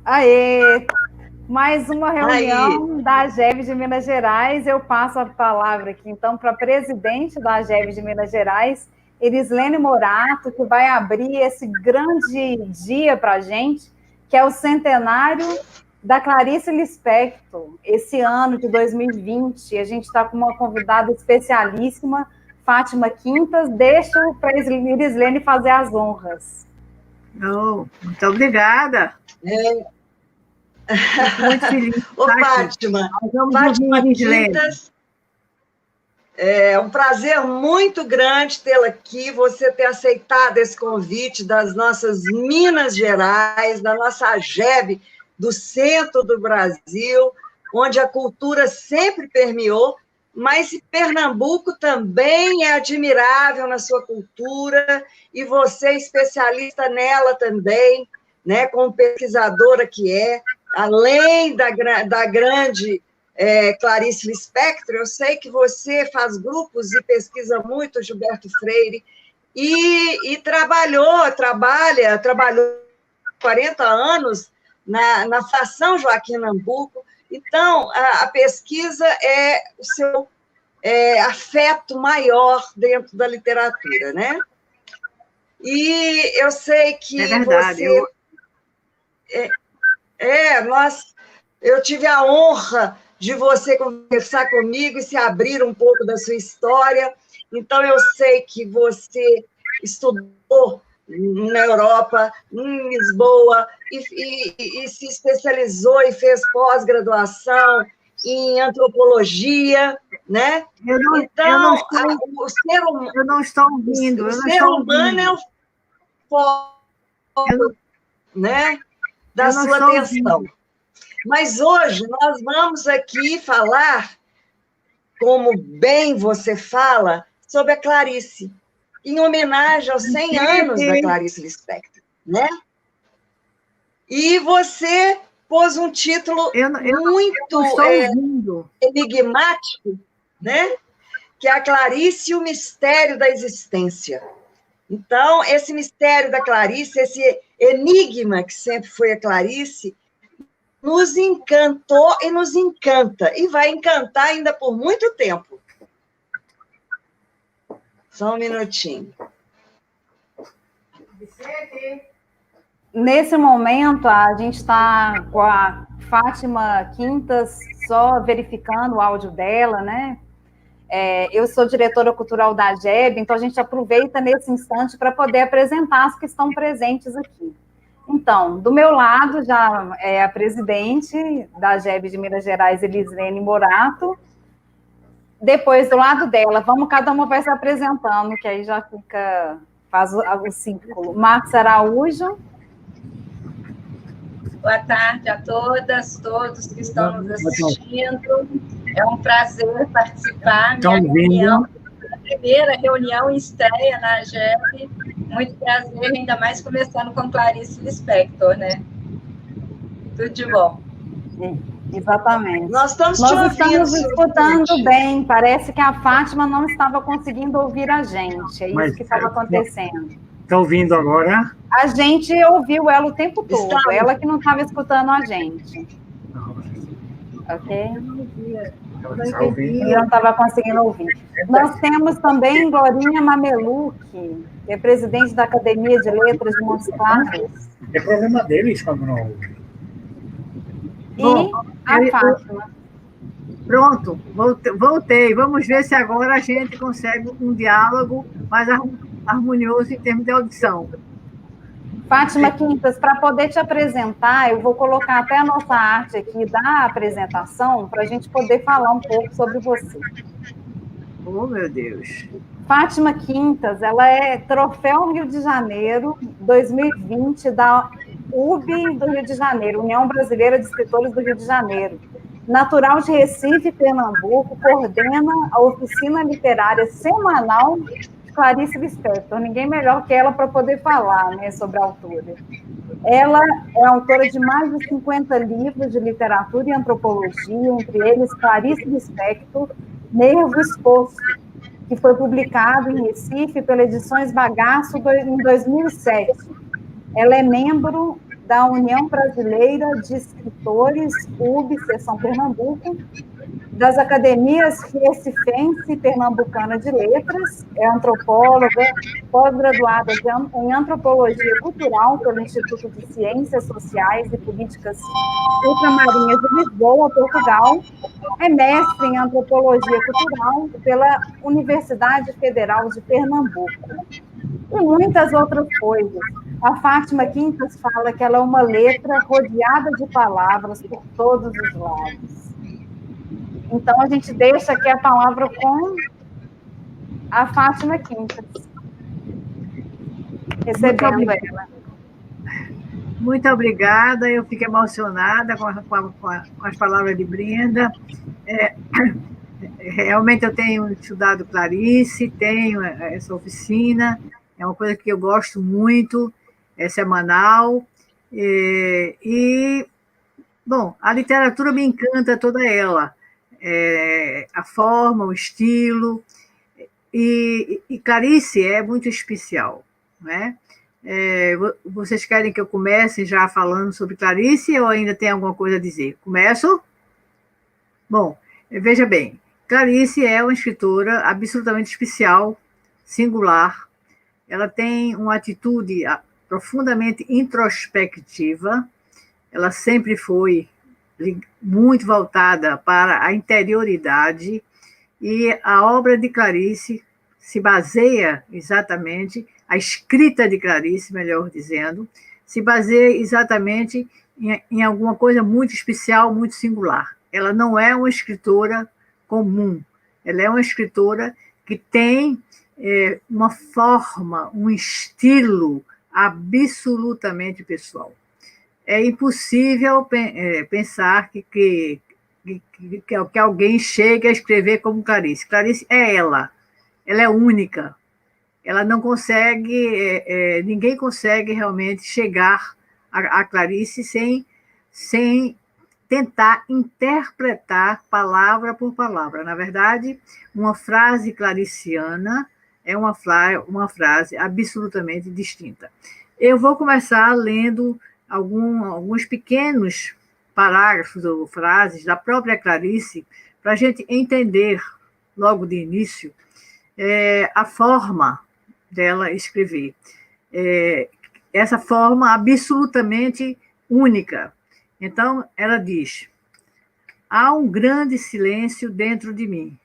Aê! Mais uma Aí, reunião da AGEV de Minas Gerais. Eu passo a palavra aqui, então, para a presidente da AGEV de Minas Gerais, Erislene Morato, que vai abrir esse grande dia para a gente, que é o centenário da Clarice Lispector, esse ano de 2020. A gente está com uma convidada especialíssima, Fátima Quintas. Deixo para a Erislene fazer as honras. Oh, muito obrigada. Fico muito feliz de ô estar aqui. Fátima, Nós vamos Fátima ouvir Erislene. Quintas, é um prazer muito grande tê-la aqui, você ter aceitado esse convite das nossas Minas Gerais, da nossa AGEB, do centro do Brasil, onde a cultura sempre permeou, mas Pernambuco também é admirável na sua cultura, e você é especialista nela também, né, como pesquisadora que é, além da grande Clarice Lispector, eu sei que você faz grupos e pesquisa muito Gilberto Freire, e trabalhou 40 anos na Fundação Joaquim Nabuco. Então, a pesquisa é o seu afeto maior dentro da literatura, né? E eu sei que verdade, eu tive a honra de você conversar comigo e se abrir um pouco da sua história. Então, eu sei que você estudou na Europa, em Lisboa, e se especializou e fez pós-graduação em antropologia, né? Eu não estou ouvindo. O ser humano é o foco, né, da sua atenção. Ouvindo. Mas hoje nós vamos aqui falar, como bem você fala, sobre a Clarice, em homenagem aos 100 anos da Clarice Lispector, né? E você pôs um título muito enigmático, né? Que é a Clarice e o Mistério da Existência. Então, esse mistério da Clarice, esse enigma que sempre foi a Clarice, nos encantou e nos encanta, e vai encantar ainda por muito tempo. Só um minutinho. Nesse momento, a gente está com a Fátima Quintas só verificando o áudio dela, né? Eu sou diretora cultural da AGEB, então a gente aproveita nesse instante para poder apresentar as que estão presentes aqui. Então, do meu lado já é a presidente da AGEB de Minas Gerais, Erislene Morato. Depois, do lado dela, cada uma vai se apresentando, que aí já faz o círculo. Marcos Araújo. Boa tarde a todas, todos que estão nos assistindo. É um prazer participar. Minha primeira reunião e estreia na AGEB. Muito prazer, ainda mais começando com Clarice Lispector, né? Tudo de bom. Exatamente. Nós estamos escutando bem. Parece que a Fátima não estava conseguindo ouvir a gente. É isso que estava acontecendo. Está ouvindo agora? A gente ouviu ela o tempo todo. Ela que não estava escutando a gente. Ok? Eu não estava conseguindo ouvir. Nós temos também Glorinha Mameluc, que é presidente da Academia de Letras de Montes Claros. É problema deles quando não ouvem. E a Fátima. Pronto, voltei. Vamos ver se agora a gente consegue um diálogo mais harmonioso em termos de audição. Fátima Quintas, para poder te apresentar, eu vou colocar até a nossa arte aqui da apresentação para a gente poder falar um pouco sobre você. Oh, meu Deus. Fátima Quintas, ela é Troféu Rio de Janeiro 2020 da UB do Rio de Janeiro, União Brasileira de Escritores do Rio de Janeiro. Natural de Recife, Pernambuco, coordena a oficina literária semanal Clarice Lispector. Ninguém melhor que ela para poder falar, né, sobre a autora. Ela é autora de mais de 50 livros de literatura e antropologia, entre eles Clarice Lispector, Nervo Exposto, que foi publicado em Recife pela Edições Bagaço em 2007. Ela é membro da União Brasileira de Escritores, UB, Seção Pernambuco, das Academias Recifense e Pernambucana de Letras, é antropóloga, pós-graduada em Antropologia Cultural pelo Instituto de Ciências Sociais e Políticas Ultramarinhas de Lisboa, Portugal, é mestre em Antropologia Cultural pela Universidade Federal de Pernambuco. E muitas outras coisas. A Fátima Quintas fala que ela é uma letra rodeada de palavras por todos os lados. Então, a gente deixa aqui a palavra com a Fátima Quintas, recebendo ela. Muito obrigada, eu fico emocionada com as palavras de Brenda. Realmente eu tenho estudado Clarice, tenho essa oficina, é uma coisa que eu gosto muito, é semanal, bom, a literatura me encanta toda ela, a forma, o estilo, e Clarice é muito especial, né? Vocês querem que eu comece já falando sobre Clarice ou ainda tem alguma coisa a dizer? Começo? Bom, veja bem, Clarice é uma escritora absolutamente especial, singular, ela tem uma atitude profundamente introspectiva, ela sempre foi muito voltada para a interioridade, e a obra de Clarice se baseia exatamente, a escrita de Clarice, melhor dizendo, se baseia exatamente em alguma coisa muito especial, muito singular. Ela não é uma escritora comum, ela é uma escritora que tem uma forma, um estilo absolutamente pessoal. É impossível pensar que alguém chegue a escrever como Clarice. Clarice é ela é única. Ela não consegue, ninguém consegue realmente chegar a Clarice sem tentar interpretar palavra por palavra. Na verdade, uma frase clariciana é uma frase absolutamente distinta. Eu vou começar lendo alguns pequenos parágrafos ou frases da própria Clarice, para a gente entender, logo de início, a forma dela escrever. Essa forma absolutamente única. Então, ela diz: há um grande silêncio dentro de mim,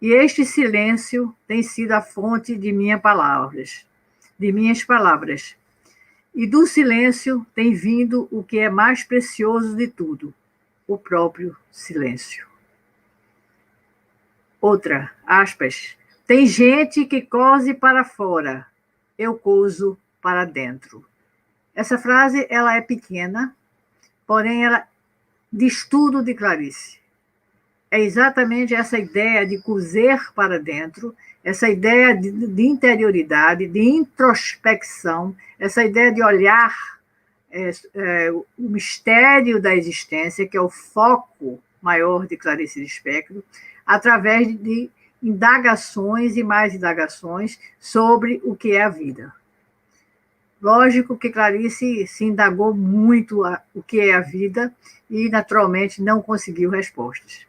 e este silêncio tem sido a fonte de minhas palavras, e do silêncio tem vindo o que é mais precioso de tudo, o próprio silêncio. Outra, aspas, tem gente que cose para fora, eu coso para dentro. Essa frase, ela é pequena, porém ela diz tudo de Clarice. É exatamente essa ideia de cozer para dentro, essa ideia de interioridade, de introspecção, essa ideia de olhar o mistério da existência, que é o foco maior de Clarice Lispector, através de indagações e mais indagações sobre o que é a vida. Lógico que Clarice se indagou muito o que é a vida e, naturalmente, não conseguiu respostas.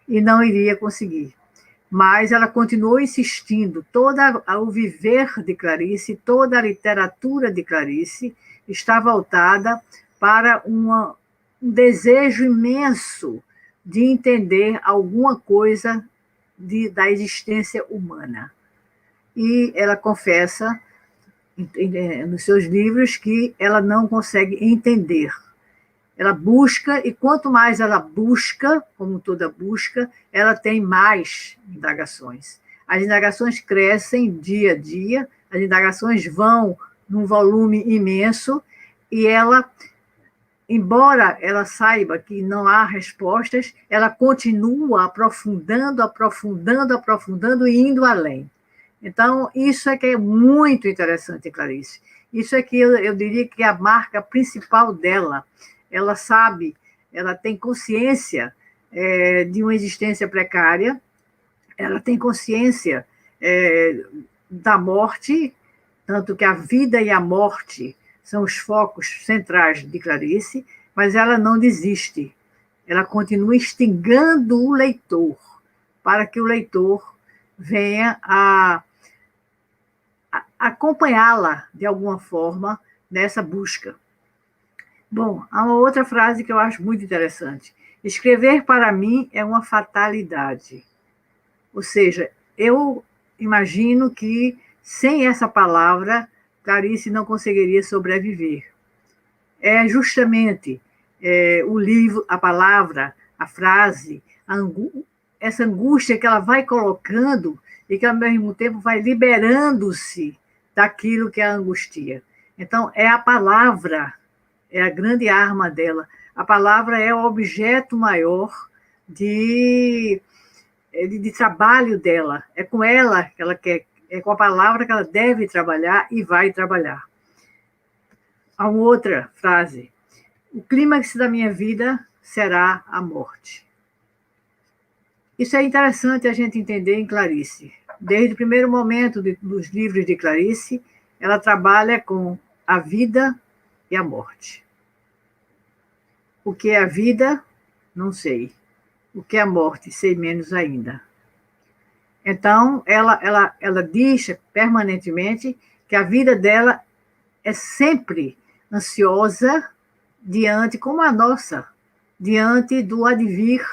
E não iria conseguir. Mas ela continuou insistindo. Todo o viver de Clarice, toda a literatura de Clarice está voltada para um desejo imenso de entender alguma coisa da existência humana. E ela confessa nos seus livros que ela não consegue entender. Ela busca, e quanto mais ela busca, como toda busca, ela tem mais indagações. As indagações crescem dia a dia, as indagações vão num volume imenso, e ela, embora ela saiba que não há respostas, ela continua aprofundando e indo além. Então, isso é que é muito interessante, Clarice. Isso é que eu diria que é a marca principal dela. Ela sabe, ela tem consciência de uma existência precária, ela tem consciência da morte, tanto que a vida e a morte são os focos centrais de Clarice, mas ela não desiste. Ela continua instigando o leitor, para que o leitor venha a acompanhá-la, de alguma forma, nessa busca. Bom, há uma outra frase que eu acho muito interessante. Escrever, para mim, é uma fatalidade. Ou seja, eu imagino que, sem essa palavra, Clarice não conseguiria sobreviver. É justamente o livro, a palavra, a frase, essa angústia que ela vai colocando e que, ao mesmo tempo, vai liberando-se daquilo que a angustia. Então, é a palavra, é a grande arma dela. A palavra é o objeto maior de trabalho dela. É com ela que ela quer, é com a palavra que ela deve trabalhar e vai trabalhar. Há uma outra frase. O clímax da minha vida será a morte. Isso é interessante a gente entender em Clarice. Desde o primeiro momento dos livros de Clarice, ela trabalha com a vida e a morte. O que é a vida, não sei. O que é a morte, sei menos ainda. Então, ela diz permanentemente que a vida dela é sempre ansiosa diante, como a nossa, diante do advir,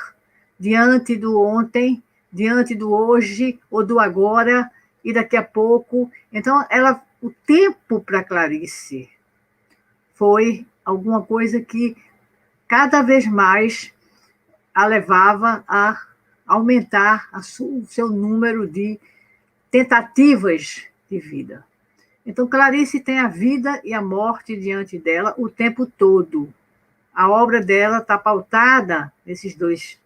diante do ontem, diante do hoje ou do agora e daqui a pouco. Então, o tempo para Clarice foi alguma coisa que cada vez mais a levava a aumentar o seu número de tentativas de vida. Então, Clarice tem a vida e a morte diante dela o tempo todo. A obra dela está pautada essas duas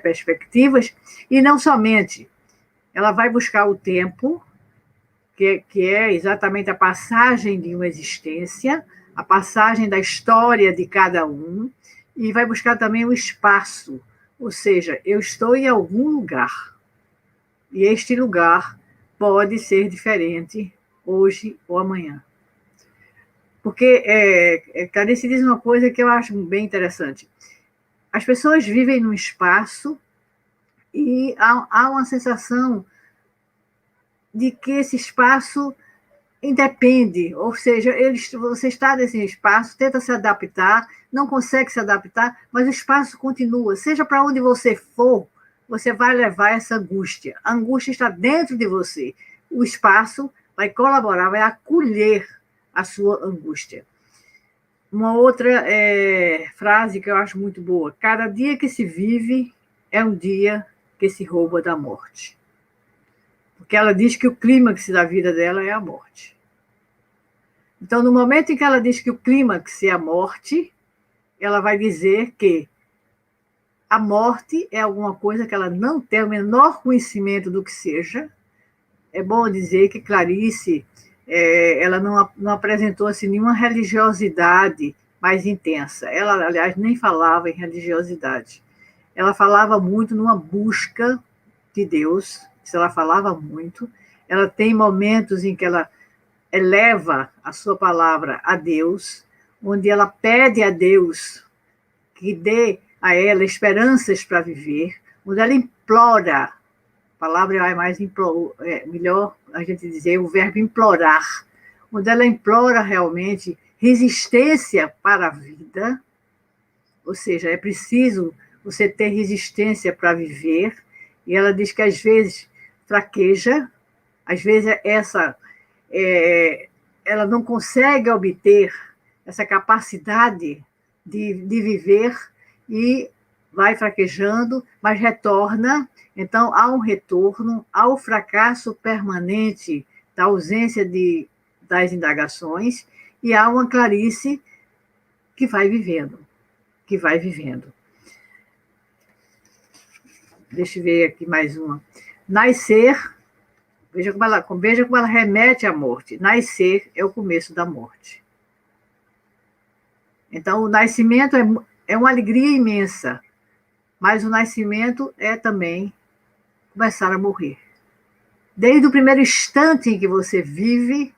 perspectivas, e não somente. Ela vai buscar o tempo, que é exatamente a passagem de uma existência, a passagem da história de cada um, e vai buscar também o espaço, ou seja, eu estou em algum lugar, e este lugar pode ser diferente hoje ou amanhã. Porque Clarice diz uma coisa que eu acho bem interessante. As pessoas vivem num espaço e há uma sensação de que esse espaço independe, ou seja, você está nesse espaço, tenta se adaptar, não consegue se adaptar, mas o espaço continua. Seja para onde você for, você vai levar essa angústia. A angústia está dentro de você. O espaço vai colaborar, vai acolher a sua angústia. Uma outra frase que eu acho muito boa. Cada dia que se vive é um dia que se rouba da morte. Porque ela diz que o clímax da vida dela é a morte. Então, no momento em que ela diz que o clímax é a morte, ela vai dizer que a morte é alguma coisa que ela não tem o menor conhecimento do que seja. É bom dizer que Clarice ela não apresentou assim, nenhuma religiosidade mais intensa. Ela, aliás, nem falava em religiosidade. Ela falava muito numa busca de Deus, isso ela falava muito. Ela tem momentos em que ela eleva a sua palavra a Deus, onde ela pede a Deus que dê a ela esperanças para viver, onde ela implora, a palavra é mais melhor a gente dizer o verbo implorar, onde ela implora realmente resistência para a vida, ou seja, é preciso você ter resistência para viver, e ela diz que às vezes fraqueja, às vezes ela não consegue obter essa capacidade de viver e vai fraquejando, mas retorna. Então, há um retorno ao fracasso permanente da ausência das indagações, e há uma Clarice que vai vivendo, que vai vivendo. Deixa eu ver aqui mais uma. Nascer, veja como ela remete à morte. Nascer é o começo da morte. Então, o nascimento é uma alegria imensa, mas o nascimento é também começar a morrer. Desde o primeiro instante em que você vive,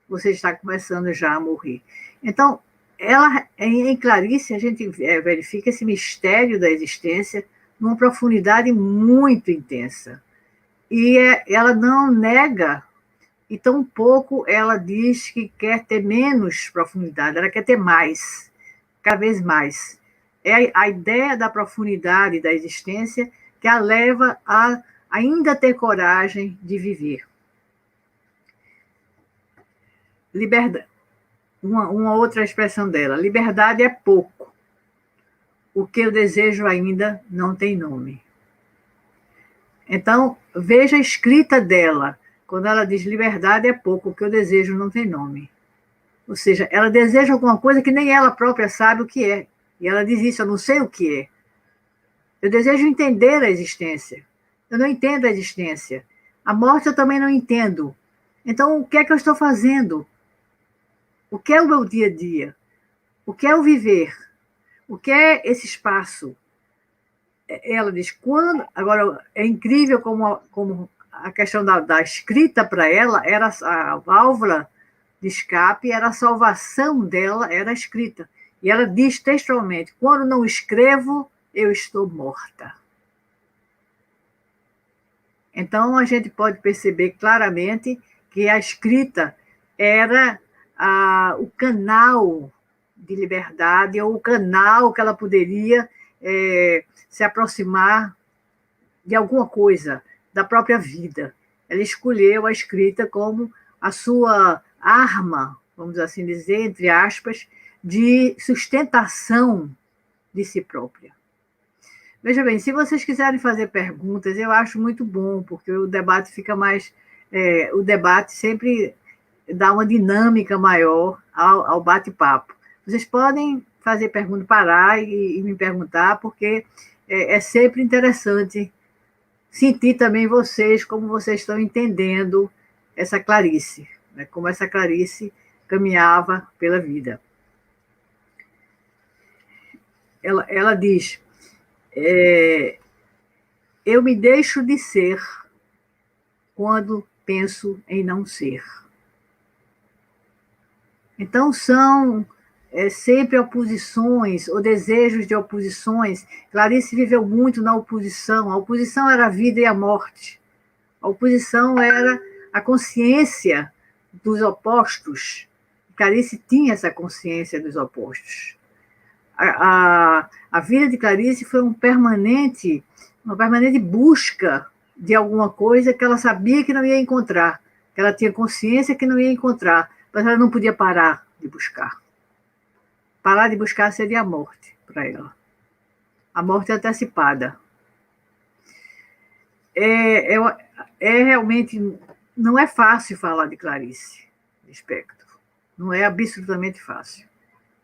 você está começando já a morrer. Então, ela, em Clarice, a gente verifica esse mistério da existência numa profundidade muito intensa. E ela não nega, e tampouco ela diz que quer ter menos profundidade, ela quer ter mais, cada vez mais. É a ideia da profundidade da existência que a leva a ainda ter coragem de viver. Liberdade. Uma outra expressão dela, liberdade é pouco. O que eu desejo ainda não tem nome. Então, veja a escrita dela, quando ela diz liberdade é pouco, o que eu desejo não tem nome. Ou seja, ela deseja alguma coisa que nem ela própria sabe o que é. E ela diz isso, eu não sei o que é. Eu desejo entender a existência. Eu não entendo a existência. A morte eu também não entendo. Então, o que é que eu estou fazendo? O que é o meu dia a dia? O que é o viver? O que é esse espaço? Ela diz, quando... Agora, é incrível como a questão da escrita para ela era a válvula de escape, era a salvação dela, era a escrita. E ela diz textualmente, quando não escrevo, eu estou morta. Então, a gente pode perceber claramente que a escrita era o canal de liberdade, ou o canal que ela poderia se aproximar de alguma coisa, da própria vida. Ela escolheu a escrita como a sua arma, vamos assim dizer, entre aspas, de sustentação de si própria. Veja bem, se vocês quiserem fazer perguntas, eu acho muito bom, porque o debate fica mais... o debate sempre dá uma dinâmica maior ao bate-papo. Vocês podem fazer pergunta, parar e me perguntar, porque é sempre interessante sentir também vocês, como vocês estão entendendo essa Clarice, né? Como essa Clarice caminhava pela vida. Ela diz, eu me deixo de ser quando penso em não ser. Então, são sempre oposições, ou desejos de oposições. Clarice viveu muito na oposição. A oposição era a vida e a morte. A oposição era a consciência dos opostos. Clarice tinha essa consciência dos opostos. A vida de Clarice foi uma permanente busca de alguma coisa que ela sabia que não ia encontrar, que ela tinha consciência que não ia encontrar, mas ela não podia parar de buscar. Parar de buscar seria a morte para ela. A morte antecipada. Realmente, não é fácil falar de Clarice Lispector. Não é absolutamente fácil.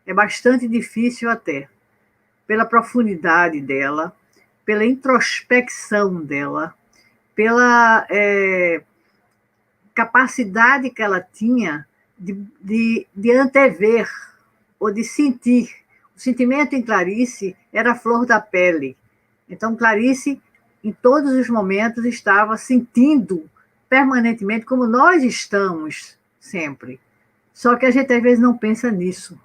É bastante difícil até, pela profundidade dela, pela introspecção dela, pela capacidade que ela tinha de antever ou de sentir. O sentimento em Clarice era a flor da pele. Então, Clarice, em todos os momentos, estava sentindo permanentemente, como nós estamos sempre. Só que a gente, às vezes, não pensa nisso.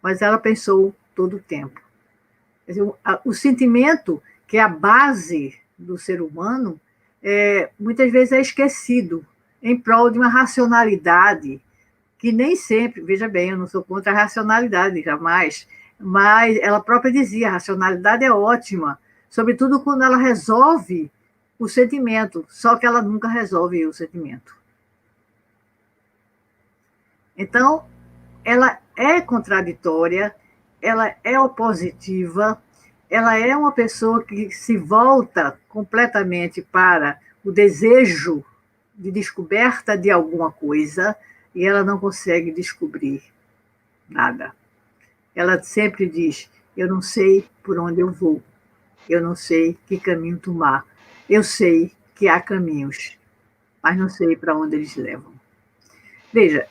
Mas ela pensou todo o tempo. Quer dizer, o sentimento, que é a base do ser humano, muitas vezes é esquecido em prol de uma racionalidade que nem sempre, veja bem, eu não sou contra a racionalidade, jamais, mas ela própria dizia, a racionalidade é ótima, sobretudo quando ela resolve o sentimento, só que ela nunca resolve o sentimento. Então, ela é contraditória, ela é opositiva, ela é uma pessoa que se volta completamente para o desejo de descoberta de alguma coisa e ela não consegue descobrir nada. Ela sempre diz, eu não sei por onde eu vou, eu não sei que caminho tomar, eu sei que há caminhos, mas não sei para onde eles levam. Veja,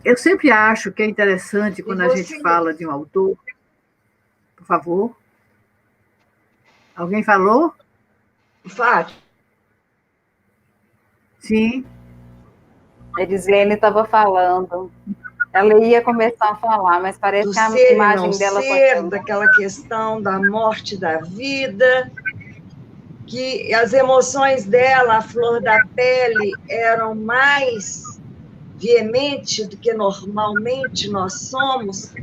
eu sempre acho que é interessante quando a gente fala de um autor... Por favor. Alguém falou? Fátima. Sim. A Erislene estava falando. Ela ia começar a falar, mas parece do que a ser e imagem não dela ser, daquela questão da morte da vida, que as emoções dela, a flor da pele, eram mais veementes do que normalmente nós somos,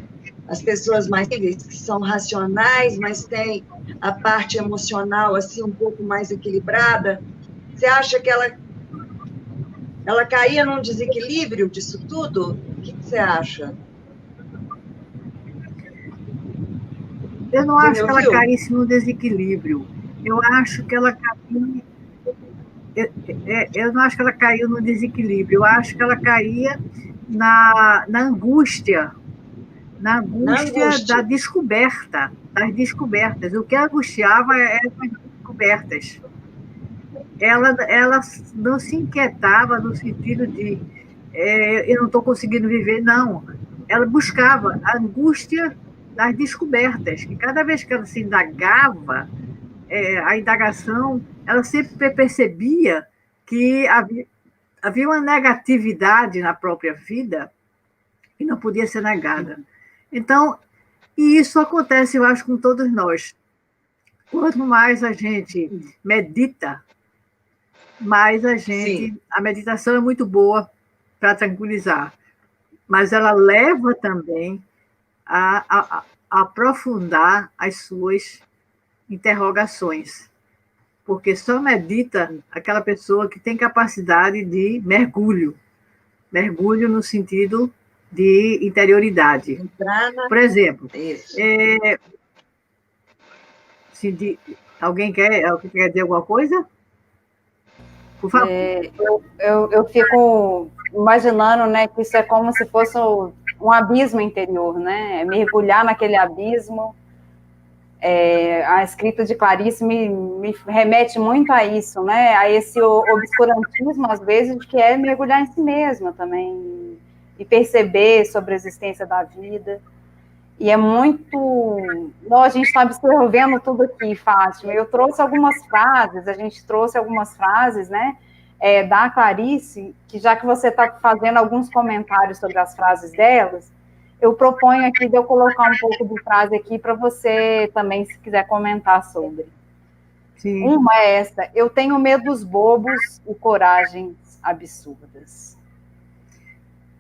as pessoas mais que são racionais, mas têm a parte emocional assim um pouco mais equilibrada. Você acha que ela caía num desequilíbrio disso tudo? O que você acha? Eu não Você me acho que ela ouviu? caísse no desequilíbrio. Eu acho que ela caía. Eu não acho que ela caiu no desequilíbrio. Eu acho que ela caía na angústia, na Na angústia da angústia. descoberta, das descobertas. O que a angustiava eram as descobertas. Ela não se inquietava no sentido de eu não estou conseguindo viver, não. Ela buscava a angústia das descobertas, que cada vez que ela se indagava, a indagação, ela sempre percebia que havia uma negatividade na própria vida que não podia ser negada. Então, e isso acontece, eu acho, com todos nós. Quanto mais a gente medita, mais Sim. a meditação é muito boa para tranquilizar, mas ela leva também a aprofundar as suas interrogações, porque só medita aquela pessoa que tem capacidade de mergulho, mergulho no sentido de interioridade. Por exemplo, alguém quer dizer alguma coisa? Por favor. Eu fico imaginando, né, que isso é como se fosse um abismo interior, né? Mergulhar naquele abismo. A escrita de Clarice me remete muito a isso, né? A esse obscurantismo, às vezes, que é mergulhar em si mesma também e perceber sobre a existência da vida. E é muito... Não, a gente está absorvendo tudo aqui, Fátima. Eu trouxe algumas frases, a gente trouxe algumas frases, né, da Clarice, que já que você está fazendo alguns comentários sobre as frases delas, eu proponho aqui de eu colocar um pouco de frase aqui para você também, se quiser comentar sobre. Sim. Uma é essa: eu tenho medo dos bobos e coragens absurdas.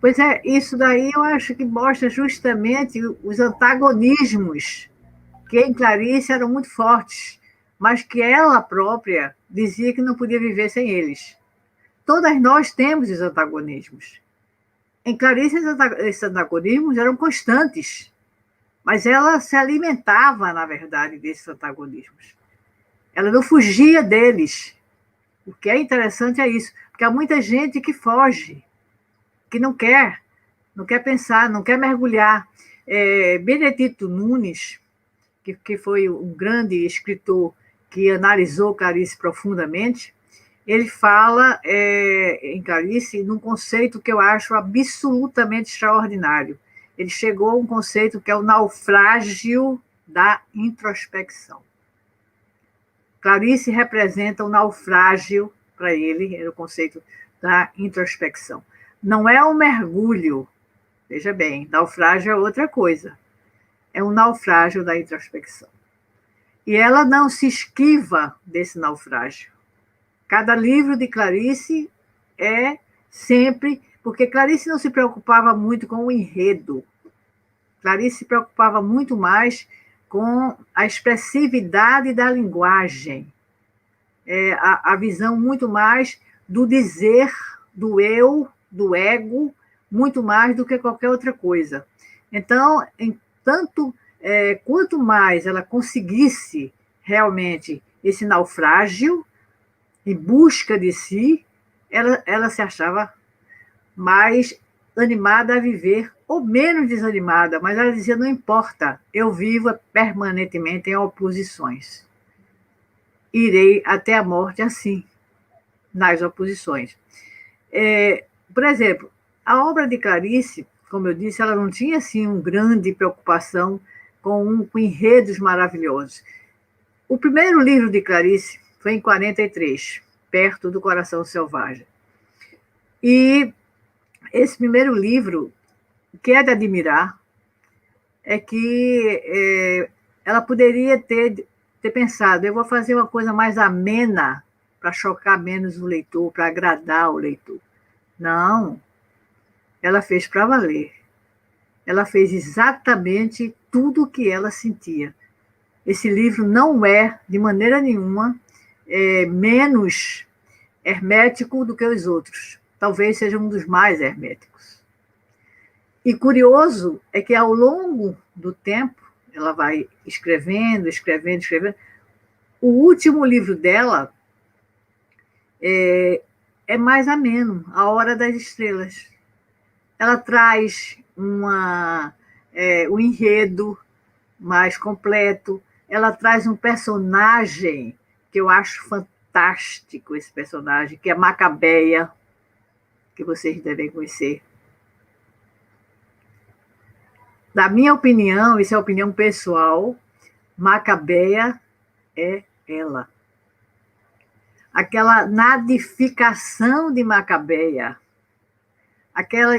Pois é, isso daí eu acho que mostra justamente os antagonismos que em Clarice eram muito fortes, mas que ela própria dizia que não podia viver sem eles. Todas nós temos os antagonismos. Em Clarice, esses antagonismos eram constantes, mas ela se alimentava, na verdade, desses antagonismos. Ela não fugia deles. O que é interessante é isso, porque há muita gente que foge, que não quer pensar, não quer mergulhar. Benedito Nunes, que foi um grande escritor que analisou Clarice profundamente, ele fala em Clarice num conceito que eu acho absolutamente extraordinário. Ele chegou a um conceito que é o naufrágio da introspecção. Clarice representa o naufrágio, para ele, era o conceito da introspecção. Não é um mergulho, veja bem, naufrágio é outra coisa. É um naufrágio da introspecção. E ela não se esquiva desse naufrágio. Cada livro de Clarice é sempre... Porque Clarice não se preocupava muito com o enredo. Clarice se preocupava muito mais com a expressividade da linguagem. A visão muito mais do dizer, do eu, do ego, muito mais do que qualquer outra coisa. Então, quanto mais ela conseguisse realmente esse naufrágio, em busca de si, ela se achava mais animada a viver, ou menos desanimada, mas ela dizia, não importa, eu vivo permanentemente em oposições. Irei até a morte assim, nas oposições. Por exemplo, a obra de Clarice, como eu disse, ela não tinha assim uma grande preocupação com enredos maravilhosos. O primeiro livro de Clarice foi em 43, Perto do Coração Selvagem. E esse primeiro livro, o que é de admirar é que ela poderia ter pensado, eu vou fazer uma coisa mais amena para chocar menos o leitor, para agradar o leitor. Não, ela fez para valer. Ela fez exatamente tudo o que ela sentia. Esse livro não é, de maneira nenhuma, menos hermético do que os outros. Talvez seja um dos mais herméticos. E curioso é que, ao longo do tempo, ela vai escrevendo. O último livro dela é mais ameno, A Hora das Estrelas. Ela traz um enredo mais completo, ela traz um personagem que eu acho fantástico, esse personagem, que é Macabeia, que vocês devem conhecer. Na minha opinião, isso é opinião pessoal, Macabeia é ela. Aquela nadificação de Macabeia, aquela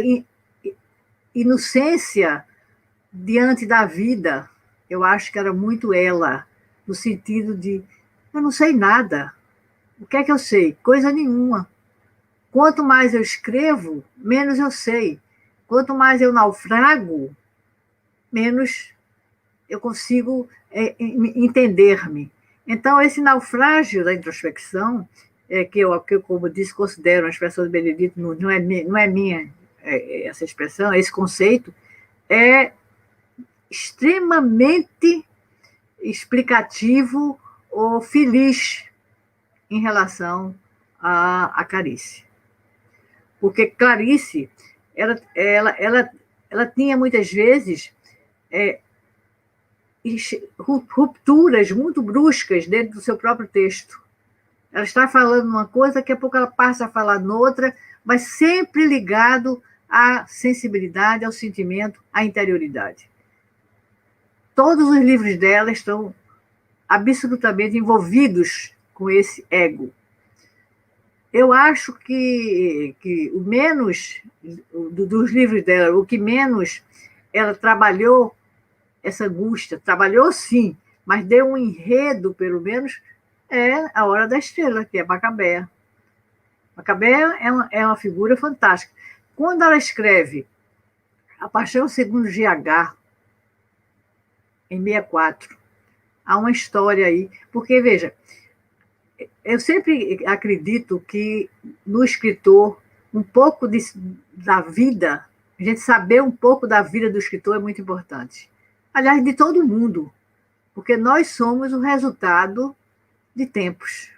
inocência diante da vida, eu acho que era muito ela, no sentido de, eu não sei nada. O que é que eu sei? Coisa nenhuma. Quanto mais eu escrevo, menos eu sei. Quanto mais eu naufrago, menos eu consigo entender-me. Então, esse naufrágio da introspecção, que eu, como disse, considero uma expressão de Benedito, não é minha essa expressão, esse conceito, é extremamente explicativo ou feliz em relação à Clarice. Porque Clarice, ela tinha muitas vezes rupturas muito bruscas dentro do seu próprio texto. Ela está falando uma coisa, daqui a pouco ela passa a falar noutra, mas sempre ligado à sensibilidade, ao sentimento, à interioridade. Todos os livros dela estão absolutamente envolvidos com esse ego. Eu acho que o menos dos livros dela, o que menos ela trabalhou essa angústia, trabalhou sim, mas deu um enredo, pelo menos, é A Hora da Estrela, que é Macabeia. Macabeia é uma figura fantástica. Quando ela escreve A Paixão segundo GH, em 64, há uma história aí, porque, veja, eu sempre acredito que no escritor, um pouco da vida, a gente saber um pouco da vida do escritor é muito importante. Aliás, de todo mundo, porque nós somos o resultado de tempos.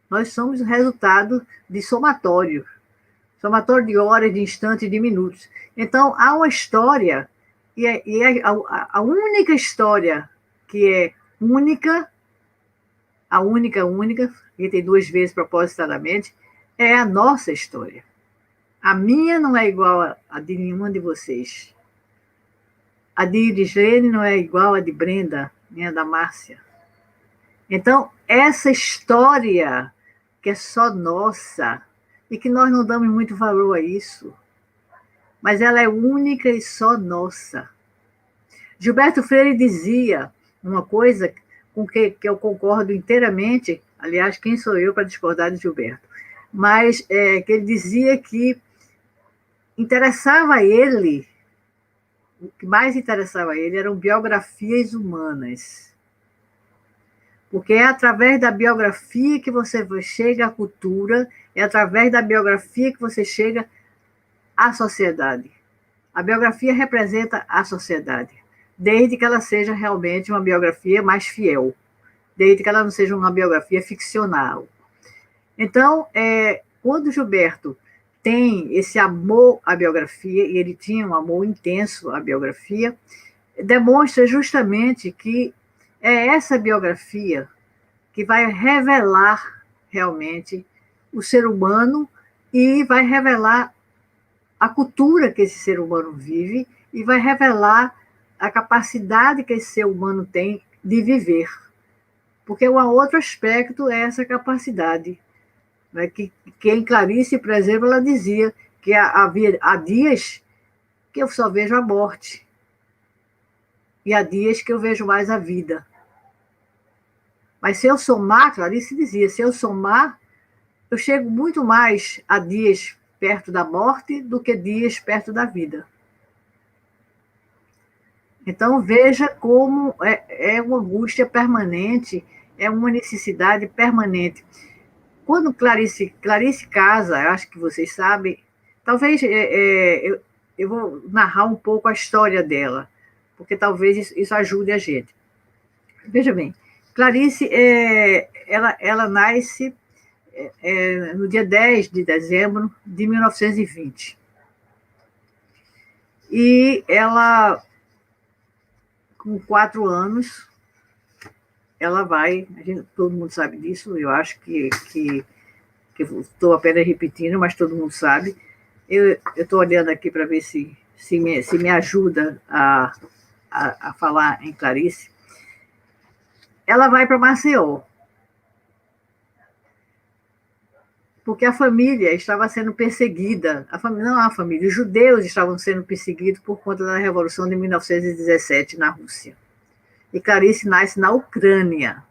Nós somos o resultado de somatório de horas, de instantes, de minutos. Então, há uma história, e a única história que é única, a única, que tem duas vezes propositadamente, é a nossa história. A minha não é igual a de nenhuma de vocês. A de Irislene não é igual a de Brenda, nem a da Márcia. Então, essa história que é só nossa, e que nós não damos muito valor a isso, mas ela é única e só nossa. Gilberto Freire dizia uma coisa com que eu concordo inteiramente, aliás, quem sou eu para discordar de Gilberto, mas que ele dizia que interessava a ele, o que mais interessava a ele eram biografias humanas. Porque é através da biografia que você chega à cultura, é através da biografia que você chega à sociedade. A biografia representa a sociedade, desde que ela seja realmente uma biografia mais fiel, desde que ela não seja uma biografia ficcional. Então, quando Gilberto tem esse amor à biografia, e ele tinha um amor intenso à biografia, demonstra justamente que é essa biografia que vai revelar realmente o ser humano e vai revelar a cultura que esse ser humano vive e vai revelar a capacidade que esse ser humano tem de viver. Porque um outro aspecto é essa capacidade, né? Que em Clarice, por exemplo, ela dizia que há dias que eu só vejo a morte, e há dias que eu vejo mais a vida. Mas se eu somar, Clarice dizia, se eu somar, eu chego muito mais a dias perto da morte do que dias perto da vida. Então, veja como é uma angústia permanente, é uma necessidade permanente. Quando Clarice casa, eu acho que vocês sabem, talvez eu vou narrar um pouco a história dela, porque talvez isso ajude a gente. Veja bem, Clarice, ela nasce no dia 10 de dezembro de 1920. E ela, com 4 anos, ela vai, todo mundo sabe disso, eu acho que estou apenas repetindo, mas todo mundo sabe. Eu estou olhando aqui para ver se me ajuda a falar em Clarice. Ela vai para Maceió, porque a família estava sendo perseguida, os judeus estavam sendo perseguidos por conta da Revolução de 1917 na Rússia. E Clarice nasce na Ucrânia.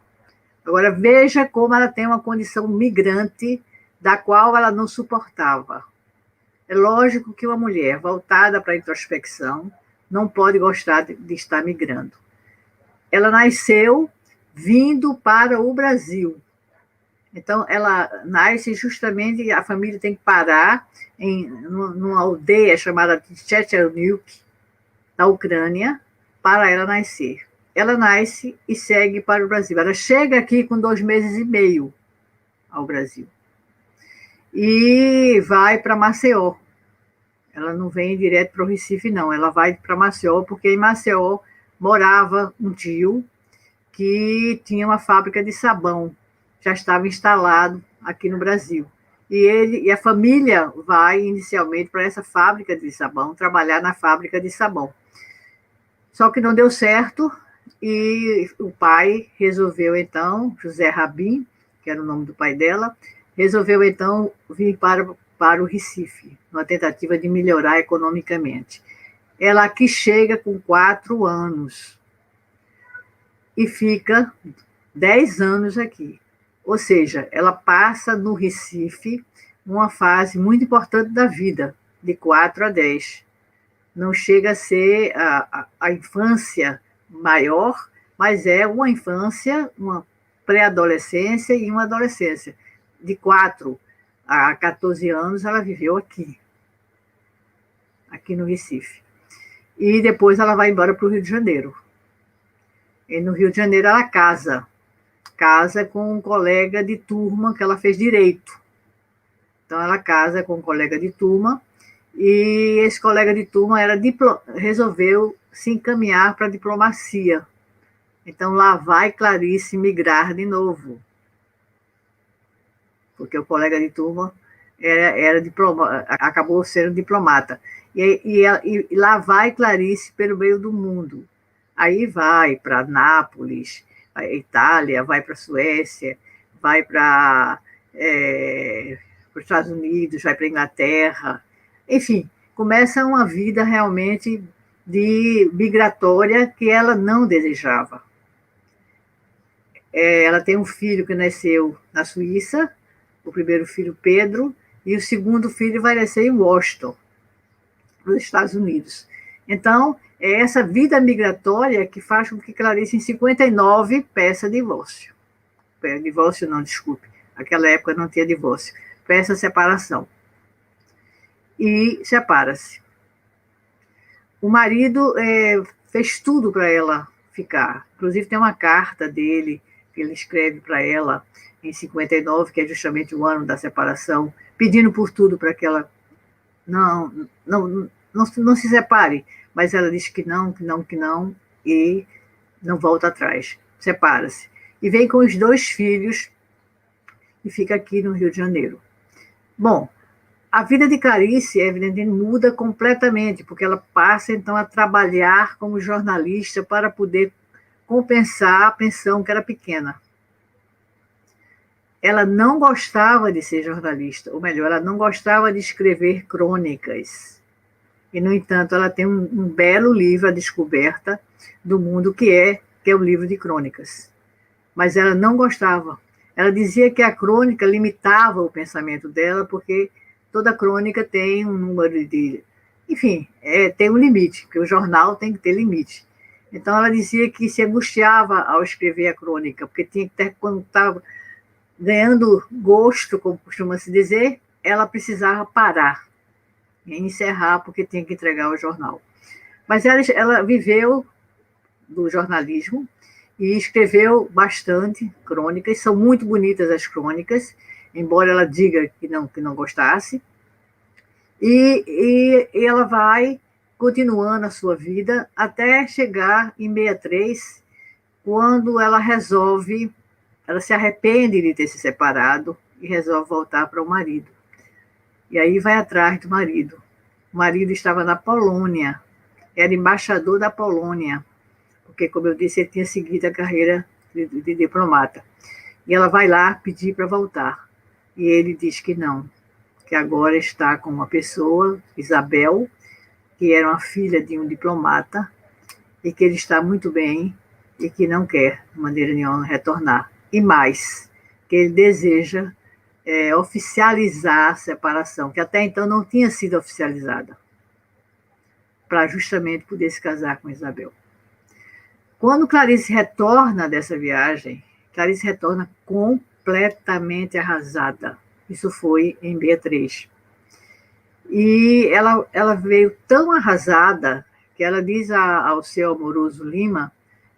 Agora, veja como ela tem uma condição migrante da qual ela não suportava. É lógico que uma mulher voltada para a introspecção não pode gostar de estar migrando. Ela nasceu vindo para o Brasil. Então, ela nasce justamente, a família tem que parar numa aldeia chamada Tchetchernyuk, na Ucrânia, para ela nascer. Ela nasce e segue para o Brasil. Ela chega aqui com 2 meses e meio ao Brasil. E vai para Maceió. Ela não vem direto para o Recife, não. Ela vai para Maceió, porque em Maceió morava um tio que tinha uma fábrica de sabão. Já estava instalado aqui no Brasil. E a família vai inicialmente para essa fábrica de sabão, trabalhar na fábrica de sabão. Só que não deu certo, e o pai resolveu, então, José Rabin, que era o nome do pai dela, resolveu, então, vir para o Recife, numa tentativa de melhorar economicamente. Ela aqui chega com 4 anos e fica 10 anos aqui. Ou seja, ela passa no Recife uma fase muito importante da vida, de 4 a 10. Não chega a ser a infância maior, mas é uma infância, uma pré-adolescência e uma adolescência. De 4 a 14 anos, ela viveu aqui no Recife. E depois ela vai embora para o Rio de Janeiro. E no Rio de Janeiro ela casa com um colega de turma que ela fez direito. Então ela casa com um colega de turma, e esse colega de turma resolveu se encaminhar para a diplomacia. Então lá vai Clarice migrar de novo, porque o colega de turma acabou sendo diplomata. E lá vai Clarice pelo meio do mundo. Aí vai para Nápoles, vai para Itália, vai para a Suécia, vai para os Estados Unidos, vai para a Inglaterra. Enfim, começa uma vida realmente migratória que ela não desejava. Ela tem um filho que nasceu na Suíça, o primeiro filho, Pedro, e o segundo filho vai nascer em Washington, nos Estados Unidos. Então, é essa vida migratória que faz com que Clarice, em 59, peça divórcio. Divórcio não, desculpe. Naquela época não tinha divórcio. Peça separação. E separa-se. O marido fez tudo para ela ficar. Inclusive, tem uma carta dele, que ele escreve para ela em 59, que é justamente o ano da separação, pedindo por tudo para que ela não se separe. Mas ela diz que não, e não volta atrás. Separa-se. E vem com os 2 filhos e fica aqui no Rio de Janeiro. Bom, a vida de Clarice, evidentemente, muda completamente, porque ela passa, então, a trabalhar como jornalista para poder compensar a pensão que era pequena. ela não gostava de ser jornalista, ou melhor, ela não gostava de escrever crônicas. E, no entanto, ela tem um belo livro, A Descoberta do Mundo, que é o livro de crônicas. Mas ela não gostava. Ela dizia que a crônica limitava o pensamento dela, porque toda crônica tem um número de... Enfim, tem um limite, porque o jornal tem que ter limite. Então, ela dizia que se angustiava ao escrever a crônica, porque tinha que ter, quando estava ganhando gosto, como costuma se dizer, ela precisava parar e encerrar, porque tinha que entregar o jornal. Mas ela viveu do jornalismo e escreveu bastante crônicas, são muito bonitas as embora ela diga que não gostasse, e ela vai continuando a sua vida até chegar em 63, quando ela se arrepende de ter se separado e resolve voltar para o marido. E aí vai atrás do marido. O marido estava na Polônia, era embaixador da Polônia, porque, como eu disse, ele tinha seguido a carreira de diplomata. E ela vai lá pedir para voltar. E ele diz que não, que agora está com uma pessoa, Isabel, que era uma filha de um diplomata, e que ele está muito bem e que não quer, de maneira nenhuma, retornar. E mais, que ele deseja oficializar a separação, que até então não tinha sido oficializada, para justamente poder se casar com Isabel. Quando Clarice retorna dessa viagem, Clarice retorna completamente arrasada. Isso foi em 63. E ela veio tão arrasada que ela diz ao seu amoroso Lima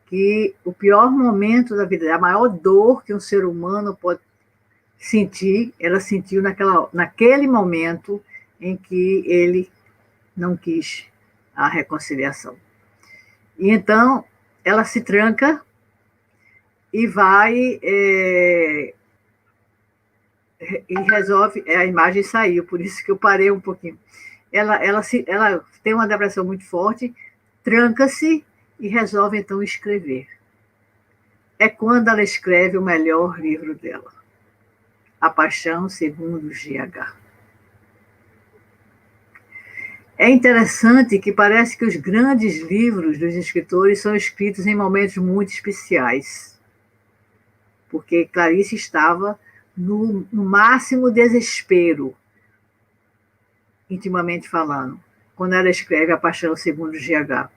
que o pior momento da vida, a maior dor que um ser humano pode sentir, ela sentiu naquele momento em que ele não quis a reconciliação. E então ela se tranca e vai e resolve, a imagem saiu, por isso que eu parei um pouquinho. Ela tem uma depressão muito forte, tranca-se e resolve então escrever. É quando ela escreve o melhor livro dela, A Paixão Segundo GH. É interessante que parece que os grandes livros dos escritores são escritos em momentos muito especiais, porque Clarice estava no máximo desespero, intimamente falando, quando ela escreve A Paixão Segundo GH.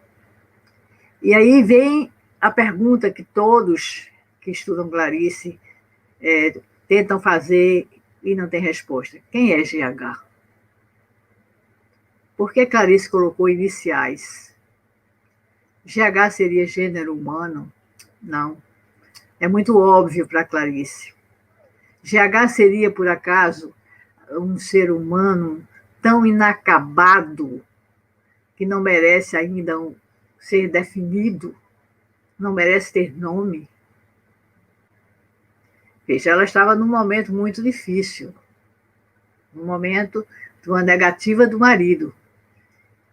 E aí vem a pergunta que todos que estudam Clarice tentam fazer e não tem resposta. Quem é GH? Por que Clarice colocou iniciais? GH seria gênero humano? Não. É muito óbvio para Clarice. GH seria, por acaso, um ser humano tão inacabado que não merece ainda ser definido, não merece ter nome? Veja, ela estava num momento muito difícil, num momento de uma negativa do marido.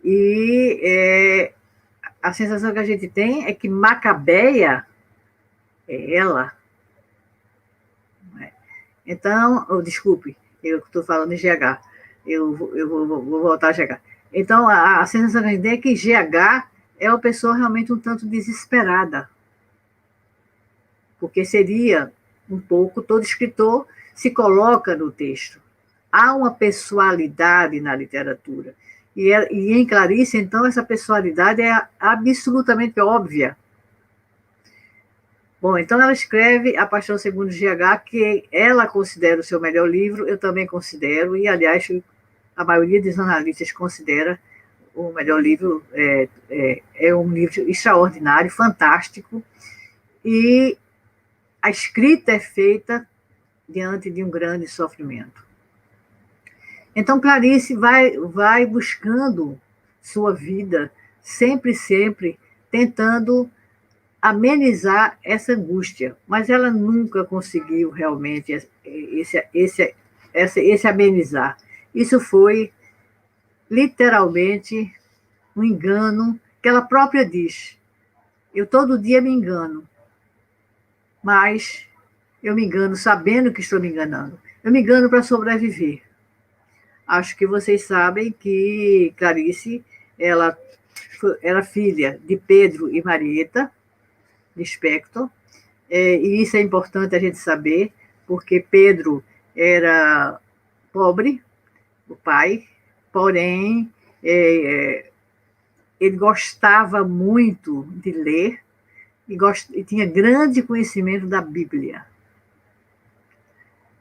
E a sensação que a gente tem é que Macabeia é ela. Então, desculpe, eu estou falando de GH, eu vou voltar a GH. Então, a sensação que a gente tem é que GH é uma pessoa realmente um tanto desesperada, porque seria um pouco, todo escritor se coloca no texto. Há uma pessoalidade na literatura, e em Clarice, então, essa pessoalidade é absolutamente óbvia. Bom, então ela escreve A Paixão Segundo GH, que ela considera o seu melhor livro, eu também considero, e, aliás, a maioria dos analistas considera o melhor livro, é um livro extraordinário, fantástico, e a escrita é feita diante de um grande sofrimento. Então, Clarice vai buscando sua vida, sempre tentando amenizar essa angústia, mas ela nunca conseguiu realmente esse amenizar. Isso foi literalmente um engano que ela própria diz. Eu todo dia me engano, mas eu me engano sabendo que estou me enganando. Eu me engano para sobreviver. Acho que vocês sabem que Clarice, ela era filha de Pedro e Marieta Lispector, e isso é importante a gente saber, porque Pedro era pobre, o pai, porém, ele gostava muito de ler e tinha grande conhecimento da Bíblia.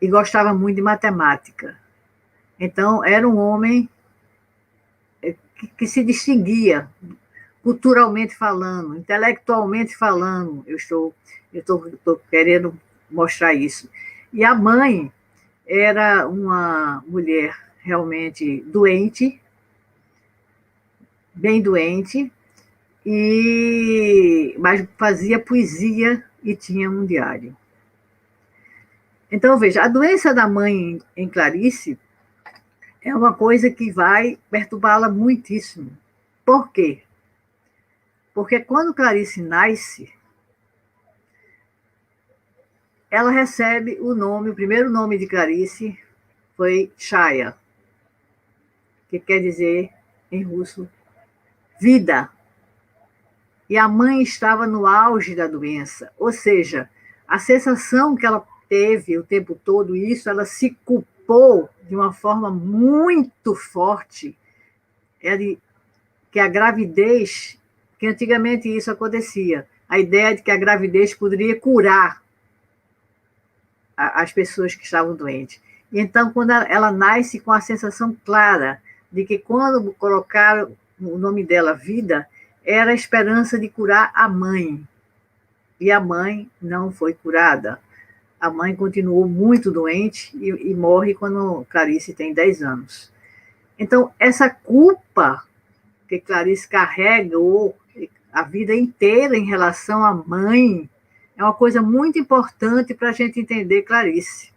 E gostava muito de matemática. Então, era um homem que se distinguia, culturalmente falando, intelectualmente falando. Eu estou querendo mostrar isso. E a mãe era uma mulher realmente doente, bem doente, mas fazia poesia e tinha um diário. Então, veja, a doença da mãe em Clarice é uma coisa que vai perturbá-la muitíssimo. Por quê? Porque quando Clarice nasce, ela recebe o primeiro nome de Clarice foi Chaya, que quer dizer, em russo, vida. E a mãe estava no auge da doença, ou seja, a sensação que ela teve o tempo todo, isso, ela se culpou de uma forma muito forte, que a gravidez, que antigamente isso acontecia, a ideia de que a gravidez poderia curar as pessoas que estavam doentes. Então, quando ela nasce com a sensação clara de que quando colocaram o nome dela Vida, era a esperança de curar a mãe. E a mãe não foi curada. A mãe continuou muito doente e morre quando Clarice tem 10 anos. Então, essa culpa que Clarice carregou a vida inteira em relação à mãe é uma coisa muito importante para a gente entender Clarice.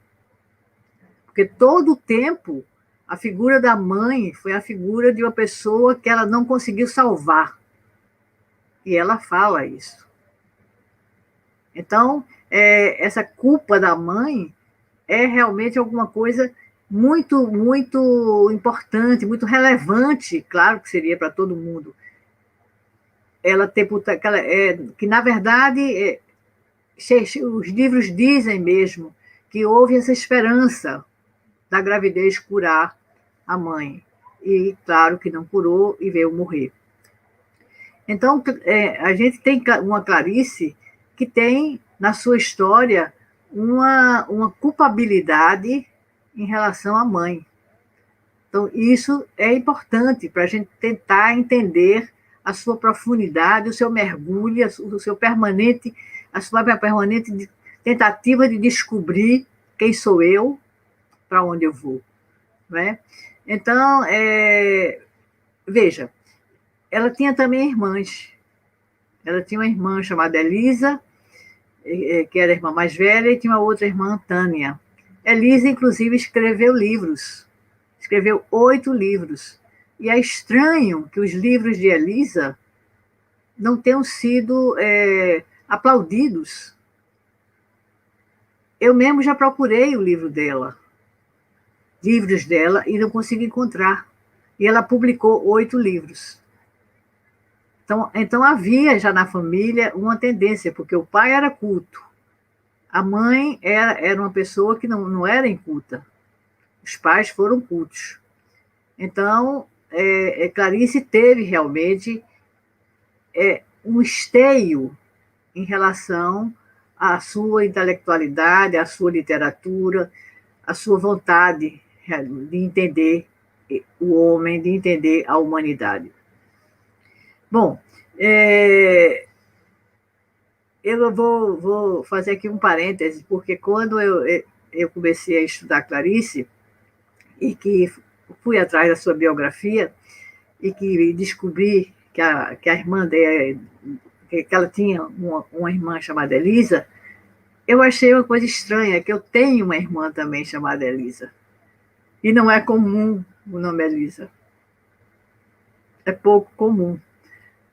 Porque todo o tempo, a figura da mãe foi a figura de uma pessoa que ela não conseguiu salvar. E ela fala isso. Então, essa culpa da mãe é realmente alguma coisa muito, muito importante, muito relevante, claro que seria para todo mundo. Que, na verdade, os livros dizem mesmo que houve essa esperança da gravidez curar a mãe. E, claro, que não curou e veio morrer. Então, a gente tem uma Clarice que tem, na sua história, uma culpabilidade em relação à mãe. Então, isso é importante para a gente tentar entender a sua profundidade, o seu mergulho, a sua permanente tentativa de descobrir quem sou eu, para onde eu vou. Né? Então, veja, ela tinha também irmãs. Ela tinha uma irmã chamada Elisa, que era a irmã mais velha, e tinha uma outra irmã, Tânia. Elisa, inclusive, escreveu livros. Escreveu 8 livros. E é estranho que os livros de Elisa não tenham sido aplaudidos. Eu mesmo já procurei o livro dela, livros dela, e não consegui encontrar. E ela publicou 8 livros. Então havia já na família uma tendência, porque o pai era culto, a mãe era uma pessoa que não era inculta, os pais foram cultos. Então, Clarice teve realmente um esteio em relação à sua intelectualidade, à sua literatura, à sua vontade de entender o homem, de entender a humanidade. Bom, eu vou fazer aqui um parêntese, porque quando eu comecei a estudar Clarice, e que fui atrás da sua biografia, e que descobri que a irmã dela, que ela tinha uma irmã chamada Elisa, eu achei uma coisa estranha, que eu tenho uma irmã também chamada Elisa. E não é comum o nome Elisa. É pouco comum.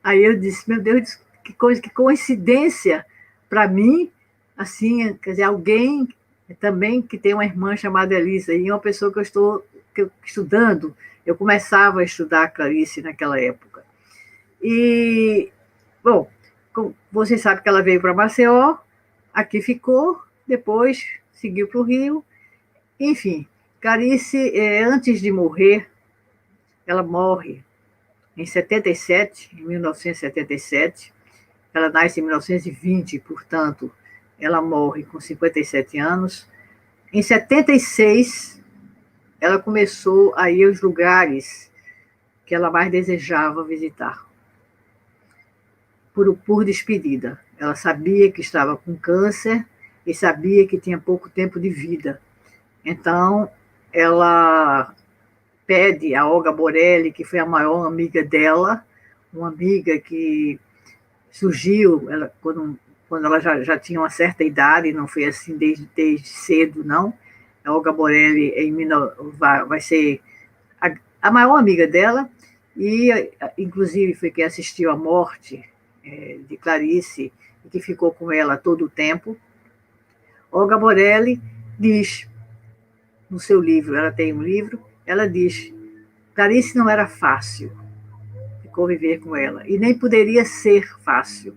Aí eu disse, meu Deus, que coincidência para mim assim, quer dizer, alguém também que tem uma irmã chamada Elisa, e uma pessoa que eu estou estudando, eu começava a estudar a Clarice naquela época. E, bom, você sabe que ela veio para Maceió, aqui ficou, depois seguiu para o Rio, enfim, Clarice, antes de morrer, ela morre em 77, em 1977, ela nasce em 1920, portanto, ela morre com 57 anos. Em 76, ela começou a ir aos lugares que ela mais desejava visitar, por despedida. Ela sabia que estava com câncer e sabia que tinha pouco tempo de vida. Então, ela pede a Olga Borelli, que foi a maior amiga dela, uma amiga que surgiu quando ela já tinha uma certa idade, não foi assim desde cedo, não. A Olga Borelli vai ser a maior amiga dela, e inclusive foi quem assistiu à morte de Clarice, e que ficou com ela todo o tempo. Olga Borelli diz, no seu livro, ela tem um livro, ela diz, Clarice não era fácil de conviver com ela, e nem poderia ser fácil,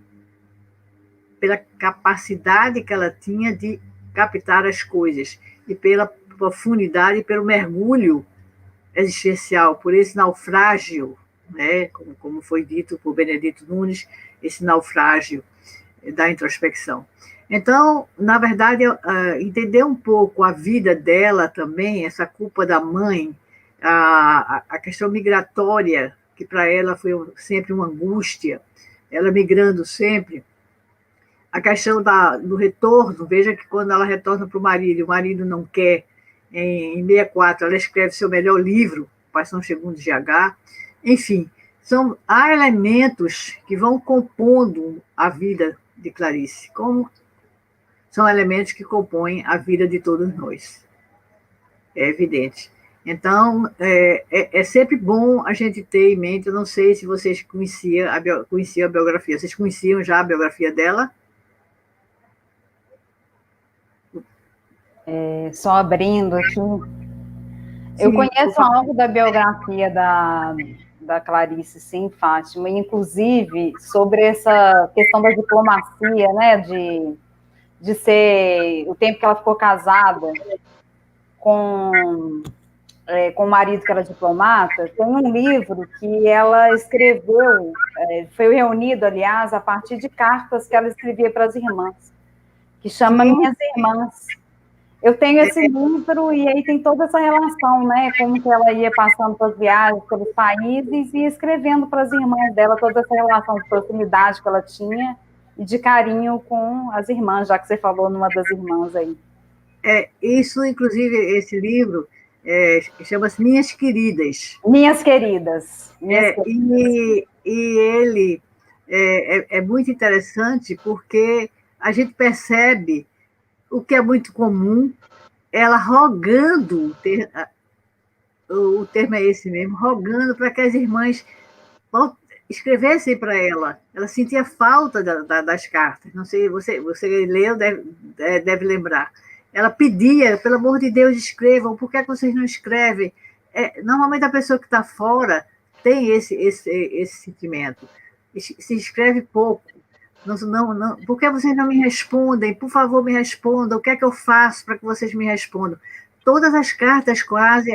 pela capacidade que ela tinha de captar as coisas, e pela profundidade, pelo mergulho existencial, por esse naufrágio, né, como foi dito por Benedito Nunes, esse naufrágio da introspecção. Então, na verdade, entender um pouco a vida dela também, essa culpa da mãe, a questão migratória, que para ela foi sempre uma angústia, ela migrando sempre, a questão do retorno, veja que quando ela retorna para o marido não quer, em 64, ela escreve seu melhor livro, Paixão Segundo GH, enfim, há elementos que vão compondo a vida de Clarice, como são elementos que compõem a vida de todos nós. É evidente. Então, é sempre bom a gente ter em mente, eu não sei se vocês conheciam a biografia, vocês conheciam já a biografia dela? Só abrindo aqui. Eu conheço algo da biografia da Clarice, sim, Fátima, inclusive sobre essa questão da diplomacia, né, de ser o tempo que ela ficou casada com o marido que era diplomata. Tem um livro que ela escreveu, foi reunido, aliás, a partir de cartas que ela escrevia para as irmãs, que chama Minhas Irmãs. Eu tenho esse livro, e aí tem toda essa relação, né, como que ela ia passando pelas viagens, pelos países, e escrevendo para as irmãs dela, toda essa relação de proximidade que ela tinha, e de carinho com as irmãs, já que você falou numa das irmãs aí. Isso, inclusive, esse livro chama-se Minhas Queridas. Minhas Queridas. E ele é muito interessante, porque a gente percebe o que é muito comum, ela rogando, o termo é esse mesmo, rogando para que as irmãs escrevessem para ela. Ela sentia falta das cartas, não sei, você leu, deve lembrar. Ela pedia, pelo amor de Deus, escrevam, por que é que vocês não escrevem? Normalmente a pessoa que está fora tem esse sentimento, se escreve pouco. Não, por que vocês não me respondem? Por favor, me respondam. O que é que eu faço para que vocês me respondam? Todas as cartas quase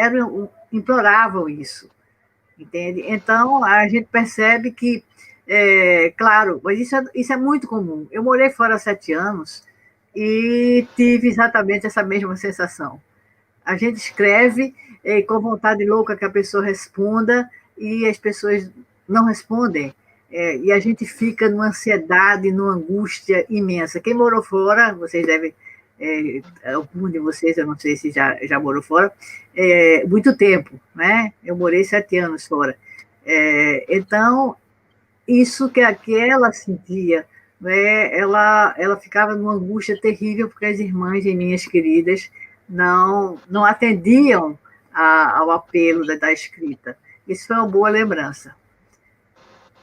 imploravam isso, entende? Então, a gente percebe que, claro, mas isso é muito comum. Eu morei fora há 7 anos e tive exatamente essa mesma sensação. A gente escreve com vontade louca que a pessoa responda, e as pessoas não respondem. E a gente fica numa ansiedade, numa angústia imensa. Quem morou fora, vocês devem, algum de vocês, eu não sei se já morou fora, muito tempo, né? Eu morei 7 anos fora. Então, isso que ela sentia, né? Ela ficava numa angústia terrível, porque as irmãs e minhas queridas não atendiam ao apelo da escrita. Isso foi uma boa lembrança.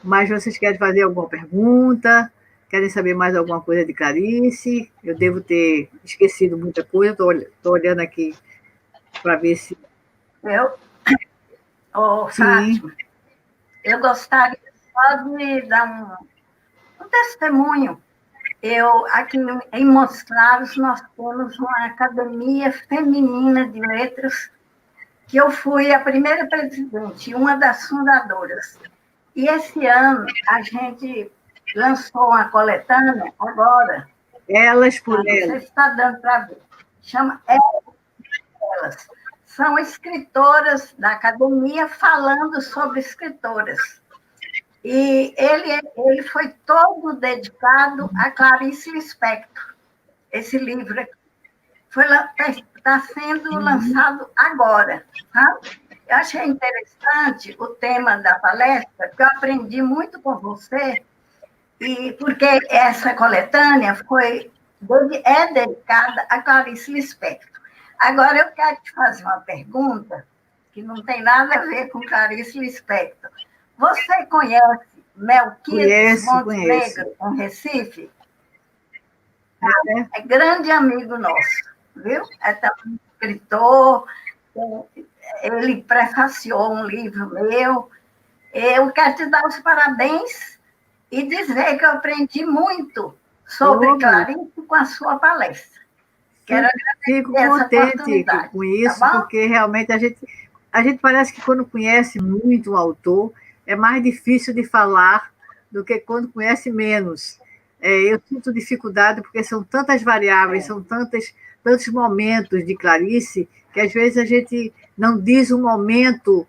Mas vocês querem fazer alguma pergunta? Querem saber mais alguma coisa de Clarice? Eu devo ter esquecido muita coisa, estou olhando aqui para ver se... Fátima, eu gostaria só de dar um testemunho. Aqui em Montes Claros, nós temos uma academia feminina de letras, que eu fui a primeira presidente, uma das fundadoras. E esse ano a gente lançou uma coletânea agora. Elas por Elas. Não sei se está dando para ver. Chama Elas. São escritoras da academia falando sobre escritoras. E ele foi todo dedicado a Clarice Lispector. Esse livro aqui está sendo lançado agora. Tá? Eu achei interessante o tema da palestra, porque eu aprendi muito com você, e porque essa coletânea é dedicada a Clarice Lispector. Agora, eu quero te fazer uma pergunta que não tem nada a ver com Clarice Lispector. Você conhece Melquiades Montenegro, em Recife? É grande amigo nosso, viu? É também escritor, ele prefaciou um livro meu. Eu quero te dar os parabéns e dizer que eu aprendi muito sobre Clarice com a sua palestra. Quero Fico contente com isso, tá, porque realmente a gente parece que quando conhece muito o autor, é mais difícil de falar do que quando conhece menos. Eu sinto dificuldade porque são tantas variáveis, são tantos momentos de Clarice, que às vezes a gente não diz um momento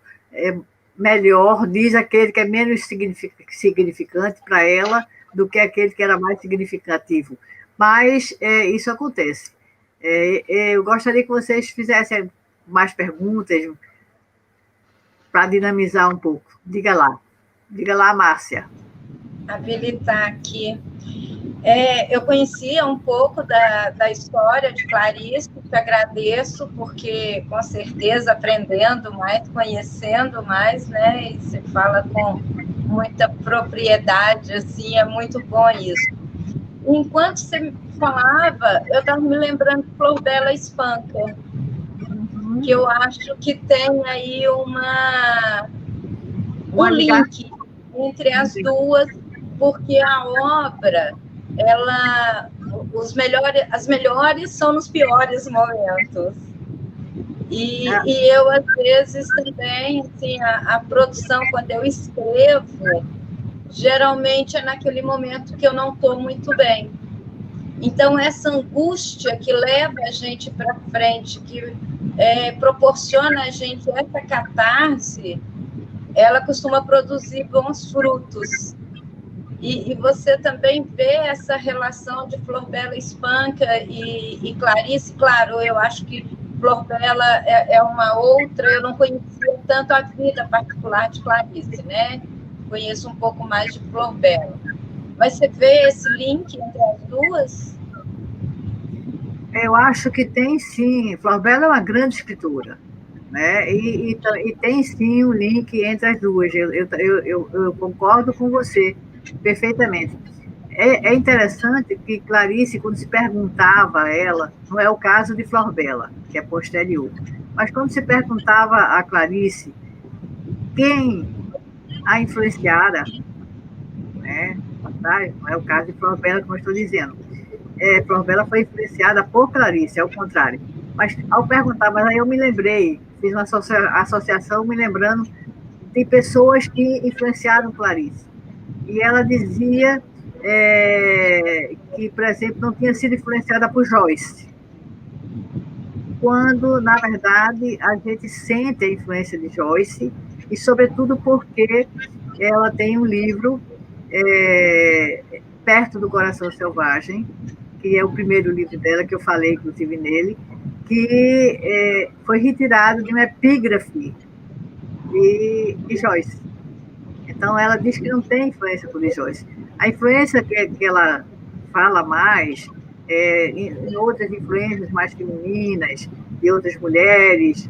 melhor, diz aquele que é menos significante para ela do que aquele que era mais significativo. Mas isso acontece. Eu gostaria que vocês fizessem mais perguntas para dinamizar um pouco. Diga lá, Márcia. Habilitar aqui. Eu conhecia um pouco da história de Clarice, te agradeço, porque, com certeza, aprendendo mais, conhecendo mais, né? E você fala com muita propriedade, assim, é muito bom isso. Enquanto você me falava, eu estava me lembrando de Flor Bela Espanca, que eu acho que tem aí um link entre as duas, porque a obra, as melhores são nos piores momentos. E eu, às vezes, também, assim, a produção, quando eu escrevo, geralmente é naquele momento que eu não estou muito bem. Então, essa angústia que leva a gente para frente, que proporciona a gente essa catarse, ela costuma produzir bons frutos. E você também vê essa relação de Flor Bela Espanca e Clarice. Claro, eu acho que Flor Bela é uma outra, eu não conhecia tanto a vida particular de Clarice, né? Conheço um pouco mais de Flor Bela. Mas você vê esse link entre as duas? Eu acho que tem, sim. Flor Bela é uma grande escritora, né? E tem, sim, um link entre as duas. Eu concordo com você perfeitamente. É interessante que Clarice, quando se perguntava a ela, não é o caso de Flor Bela, que é posterior, mas quando se perguntava a Clarice quem a influenciara, né? Não é o caso de Flor Bela, como eu estou dizendo. Flor Bela foi influenciada por Clarice, é o contrário. Mas, ao perguntar, mas aí eu me lembrei, fiz uma associação me lembrando de pessoas que influenciaram Clarice. E ela dizia que, por exemplo, não tinha sido influenciada por Joyce, quando, na verdade, a gente sente a influência de Joyce, e, sobretudo, porque ela tem um livro, Perto do Coração Selvagem, que é o primeiro livro dela, que eu falei, inclusive, nele, que foi retirado de uma epígrafe de Joyce. Então, ela diz que não tem influência por Joyce. A influência que ela fala mais em outras influências mais femininas, de outras mulheres,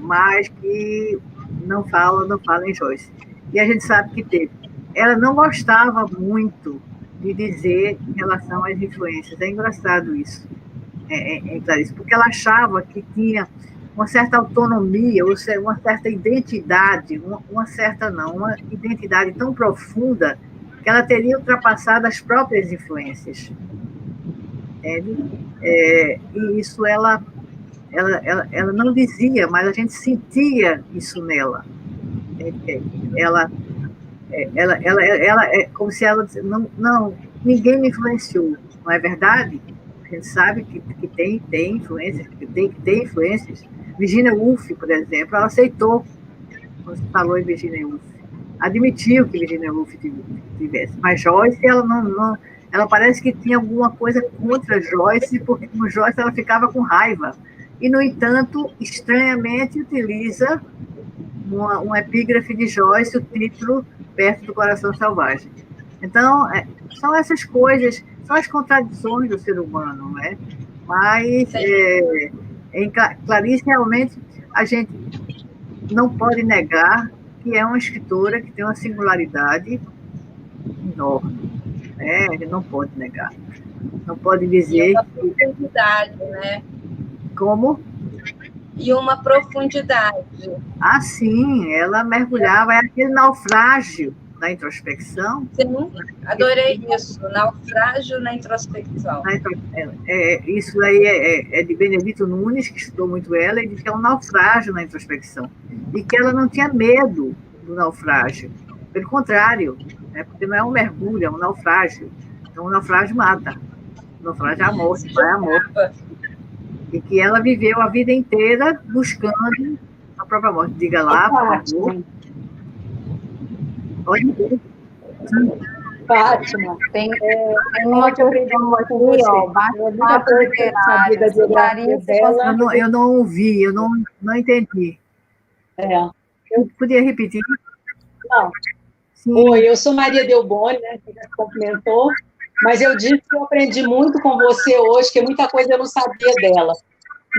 mas que não fala em Joyce. E a gente sabe que teve. Ela não gostava muito de dizer em relação às influências. É engraçado isso, Clarice, porque ela achava que tinha uma certa autonomia, ou seja, uma certa identidade, uma identidade tão profunda que ela teria ultrapassado as próprias influências. Entende? E isso ela não dizia, mas a gente sentia isso nela. Ela é como se ela dissesse, não, ninguém me influenciou, não é verdade? A gente sabe que tem influências, que tem influências. Virginia Woolf, por exemplo, ela aceitou, quando se falou em Virginia Woolf, admitiu que Virginia Woolf tivesse, mas Joyce, ela parece que tinha alguma coisa contra Joyce, porque com Joyce ela ficava com raiva, e, no entanto, estranhamente utiliza um epígrafe de Joyce, o título Perto do Coração Selvagem. Então, são essas coisas, são as contradições do ser humano, não é? Mas, em Clarice, realmente, a gente não pode negar que é uma escritora que tem uma singularidade enorme. A gente não pode negar. Não pode dizer... E uma profundidade, né? Como? E uma profundidade. Ah, sim, ela mergulhava, é aquele naufrágio da introspecção. Sim, adorei isso, naufrágio na introspecção. Isso aí é de Benedito Nunes, que estudou muito ela, e diz que é um naufrágio na introspecção. E que ela não tinha medo do naufrágio. Pelo contrário, porque não é um mergulho, é um naufrágio. Então, o naufrágio mata. O naufrágio é a morte, vai a morte. E que ela viveu a vida inteira buscando a própria morte. Diga lá, por favor. Pode. Fátima, tem uma questão aqui, ó, bate-papo literário. Eu não ouvi, eu não entendi. Eu podia repetir? Não. Sim. Oi, eu sou Maria Delboni, né, que já complementou, mas eu disse que eu aprendi muito com você hoje, que muita coisa eu não sabia dela.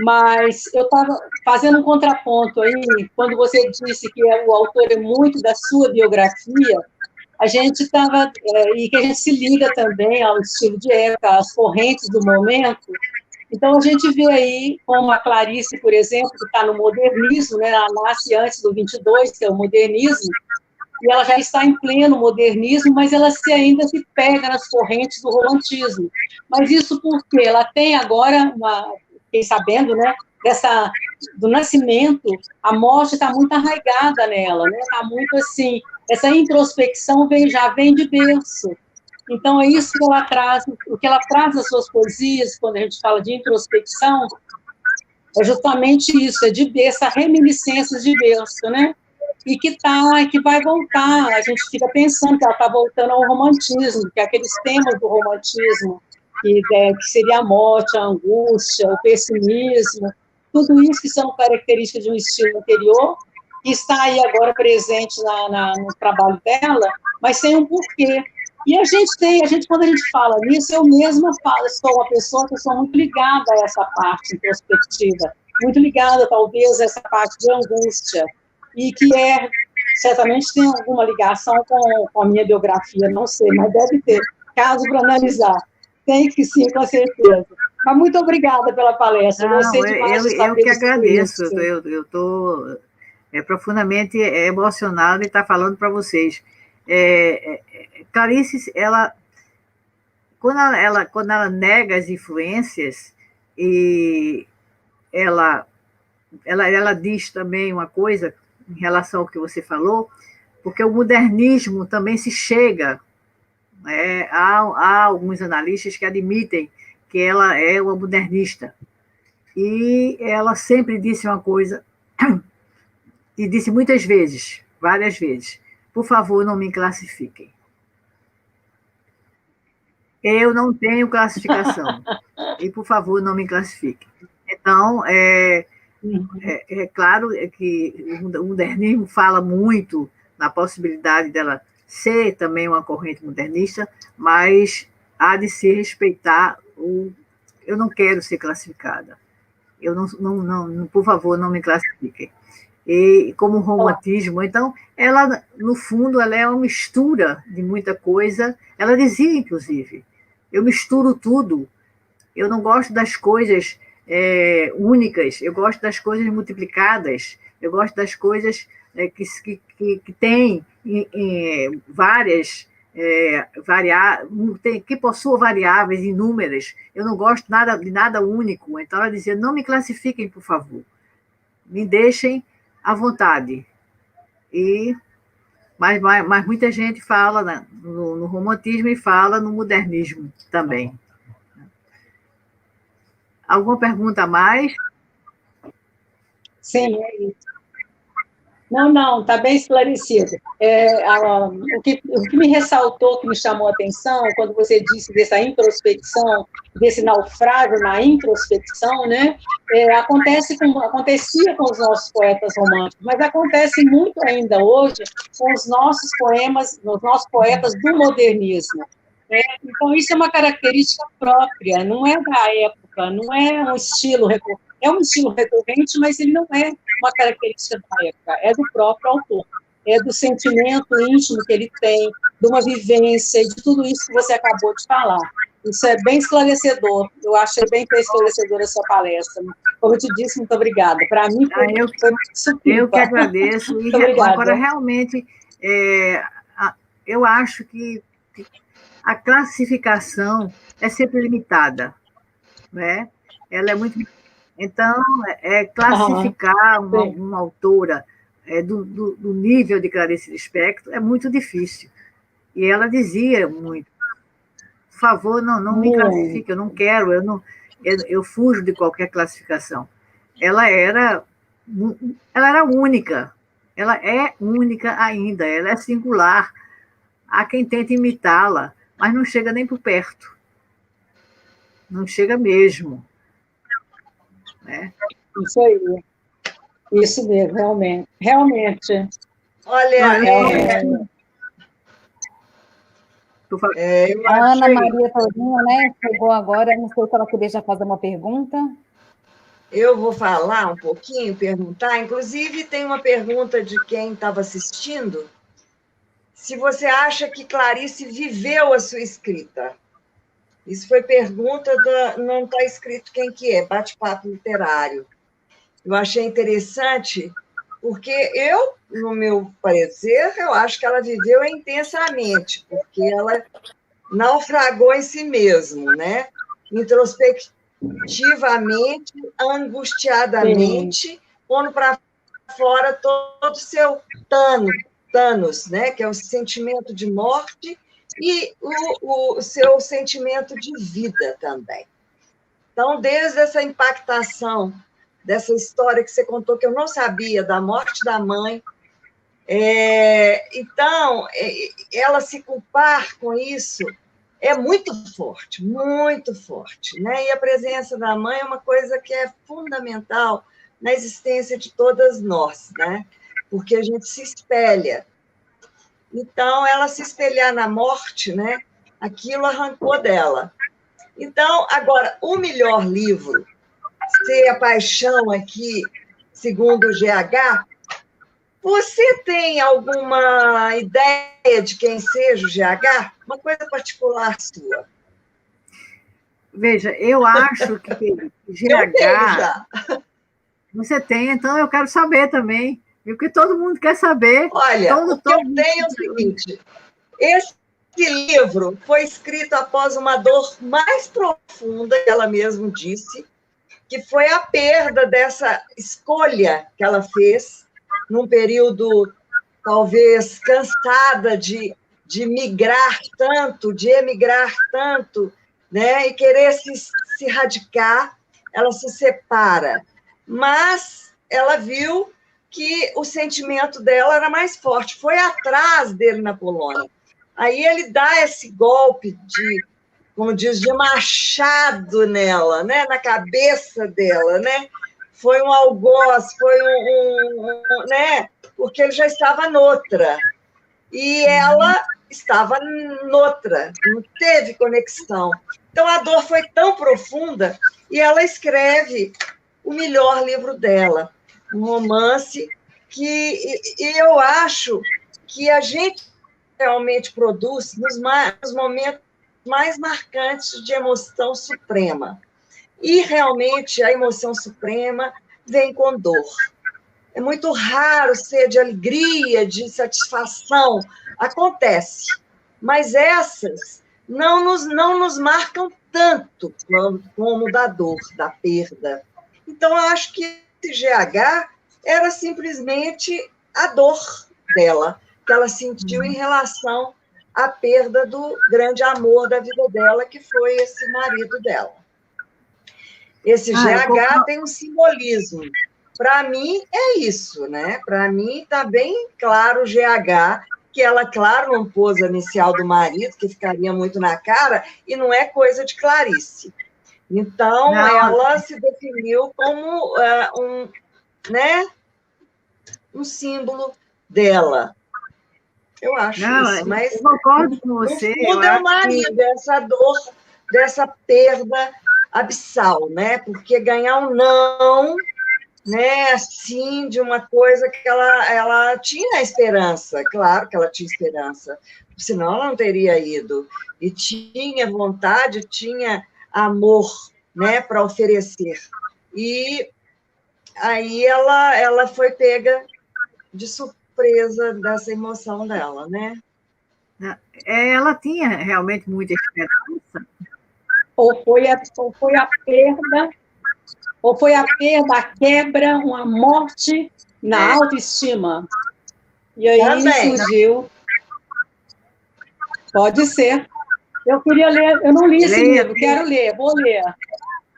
Mas eu estava fazendo um contraponto aí, quando você disse que o autor é muito da sua biografia, a gente estava, e que a gente se liga também ao estilo de época, às correntes do momento. Então, a gente vê aí, como a Clarice, por exemplo, que está no modernismo, né, ela nasce antes do 22, que é o modernismo, e ela já está em pleno modernismo, mas ela ainda se pega nas correntes do romantismo. Mas isso porque ela tem agora, fiquei sabendo, né, do nascimento, a morte está muito arraigada nela, né, está muito assim, essa introspecção já vem de berço. Então, é isso que ela traz, o que ela traz nas suas poesias, quando a gente fala de introspecção, é justamente isso, é de berço, reminiscências de berço, né? E que vai voltar, a gente fica pensando que ela está voltando ao romantismo, que é aqueles temas do romantismo, que seria a morte, a angústia, o pessimismo, tudo isso que são características de um estilo anterior, que está aí agora presente no trabalho dela, mas tem um porquê. E quando a gente fala nisso, eu mesma sou uma pessoa que sou muito ligada a essa parte introspectiva, muito ligada, talvez, a essa parte de angústia, e que certamente tem alguma ligação com a minha biografia, não sei, mas deve ter, caso para analisar. Tem que sim, com certeza. Mas muito obrigada pela palestra. Eu que agradeço. Eu estou profundamente emocionada e estar falando para vocês. Clarice, quando ela nega as influências, e ela diz também uma coisa em relação ao que você falou, porque o modernismo também se chega. Há alguns analistas que admitem que ela é uma modernista. E ela sempre disse uma coisa, e disse muitas vezes, várias vezes: por favor, não me classifiquem. Eu não tenho classificação. E, por favor, não me classifiquem. Então, é claro que o modernismo fala muito na possibilidade dela ser também uma corrente modernista, mas há de se respeitar eu não quero ser classificada. Eu não, por favor, não me classifiquem. e como romantismo. Então, ela, no fundo, ela é uma mistura de muita coisa. Ela dizia, inclusive, eu misturo tudo, eu não gosto das coisas únicas, eu gosto das coisas multiplicadas, eu gosto das coisas que têm várias que possuam variáveis inúmeras. Eu não gosto de nada único. Então, ela dizia, não me classifiquem, por favor. Me deixem à vontade. Mas muita gente fala no romantismo e fala no modernismo também. Alguma pergunta a mais? Sim, é isso. Não, está bem esclarecido. O que me ressaltou, que me chamou a atenção, quando você disse dessa introspecção, desse naufrágio na introspecção, né? Acontecia com os nossos poetas românticos, mas acontece muito ainda hoje com os nossos poemas, os nossos poetas do modernismo. Então, isso é uma característica própria, não é da época, não é um estilo recorrente. É um estilo recorrente, mas ele não é uma característica da época, é do próprio autor, é do sentimento íntimo que ele tem, de uma vivência, de tudo isso que você acabou de falar. Isso é bem esclarecedor, eu achei bem esclarecedora a sua palestra. Como eu te disse, muito obrigada. Para mim, eu que agradeço. E agora, realmente, eu acho que a classificação é sempre limitada, né? Ela é muito... Então, classificar uma autora do nível de Clarice Lispector é muito difícil. E ela dizia muito, por favor, não me classifique, eu não quero, eu fujo de qualquer classificação. Ela era única, ela é única ainda, ela é singular. Há quem tenta imitá-la, mas não chega nem por perto. Não chega mesmo. Né? Isso aí. Isso mesmo, realmente. Olha, a Ana Maria Torinho, né, chegou agora, não sei se ela queria já fazer uma pergunta. Eu vou falar um pouquinho, perguntar. Inclusive, tem uma pergunta de quem estava assistindo. Se você acha que Clarice viveu a sua escrita. Isso foi pergunta, não está escrito quem que é, bate-papo literário. Eu achei interessante, porque eu, no meu parecer, eu acho que ela viveu intensamente, porque ela naufragou em si mesmo, né? Introspectivamente, angustiadamente, pondo para fora todo o seu thanos, né? Que é o sentimento de morte, e o seu sentimento de vida também. Então, desde essa impactação dessa história que você contou, que eu não sabia, da morte da mãe, então, ela se culpar com isso é muito forte, né? E a presença da mãe é uma coisa que é fundamental na existência de todas nós, né? Porque a gente se espelha. Então, ela se espelhar na morte, né? Aquilo arrancou dela. Então, agora, o melhor livro, Se a Paixão aqui, segundo o GH, você tem alguma ideia de quem seja o GH? Uma coisa particular sua. Veja, eu acho que GH... Eu tenho já. Você tem, então eu quero saber também. Porque todo mundo quer saber. Olha, o que eu tenho é o seguinte: esse livro foi escrito após uma dor mais profunda, que ela mesma disse, que foi a perda dessa escolha que ela fez, num período, talvez, cansada de migrar tanto, de emigrar tanto, né? E querer se radicar, ela se separa. Mas ela viu que o sentimento dela era mais forte, foi atrás dele na Polônia. Aí ele dá esse golpe de, como diz, de machado nela, né? Na cabeça dela, né? Foi um algoz, foi né? Porque ele já estava noutra. E ela estava noutra, não teve conexão. Então, a dor foi tão profunda, e ela escreve o melhor livro dela, um romance e eu acho que a gente realmente produz nos momentos mais marcantes de emoção suprema. E, realmente, a emoção suprema vem com dor. É muito raro ser de alegria, de satisfação. Acontece. Mas essas não nos marcam tanto como da dor, da perda. Então, eu acho que esse GH era simplesmente a dor dela, que ela sentiu em relação à perda do grande amor da vida dela, que foi esse marido dela. Esse GH tem um simbolismo. Para mim, é isso, né? Para mim, está bem claro o GH, que ela, claro, não pôs a inicial do marido, que ficaria muito na cara, e não é coisa de Clarice. Então, ela se definiu como um símbolo dela. Eu acho isso, mas eu concordo com você. Tudo é o marido, essa dor, dessa perda abissal, né? Porque ganhar um não, né, assim, de uma coisa que ela tinha esperança, claro que ela tinha esperança, senão ela não teria ido. E tinha vontade, tinha amor, né, para oferecer. E aí ela foi pega de surpresa dessa emoção dela, né? Ela tinha realmente muita esperança. Ou foi a perda, a quebra, uma morte na autoestima. E aí também surgiu. Pode ser. Eu queria ler, eu não li esse livro, quero ler, vou ler.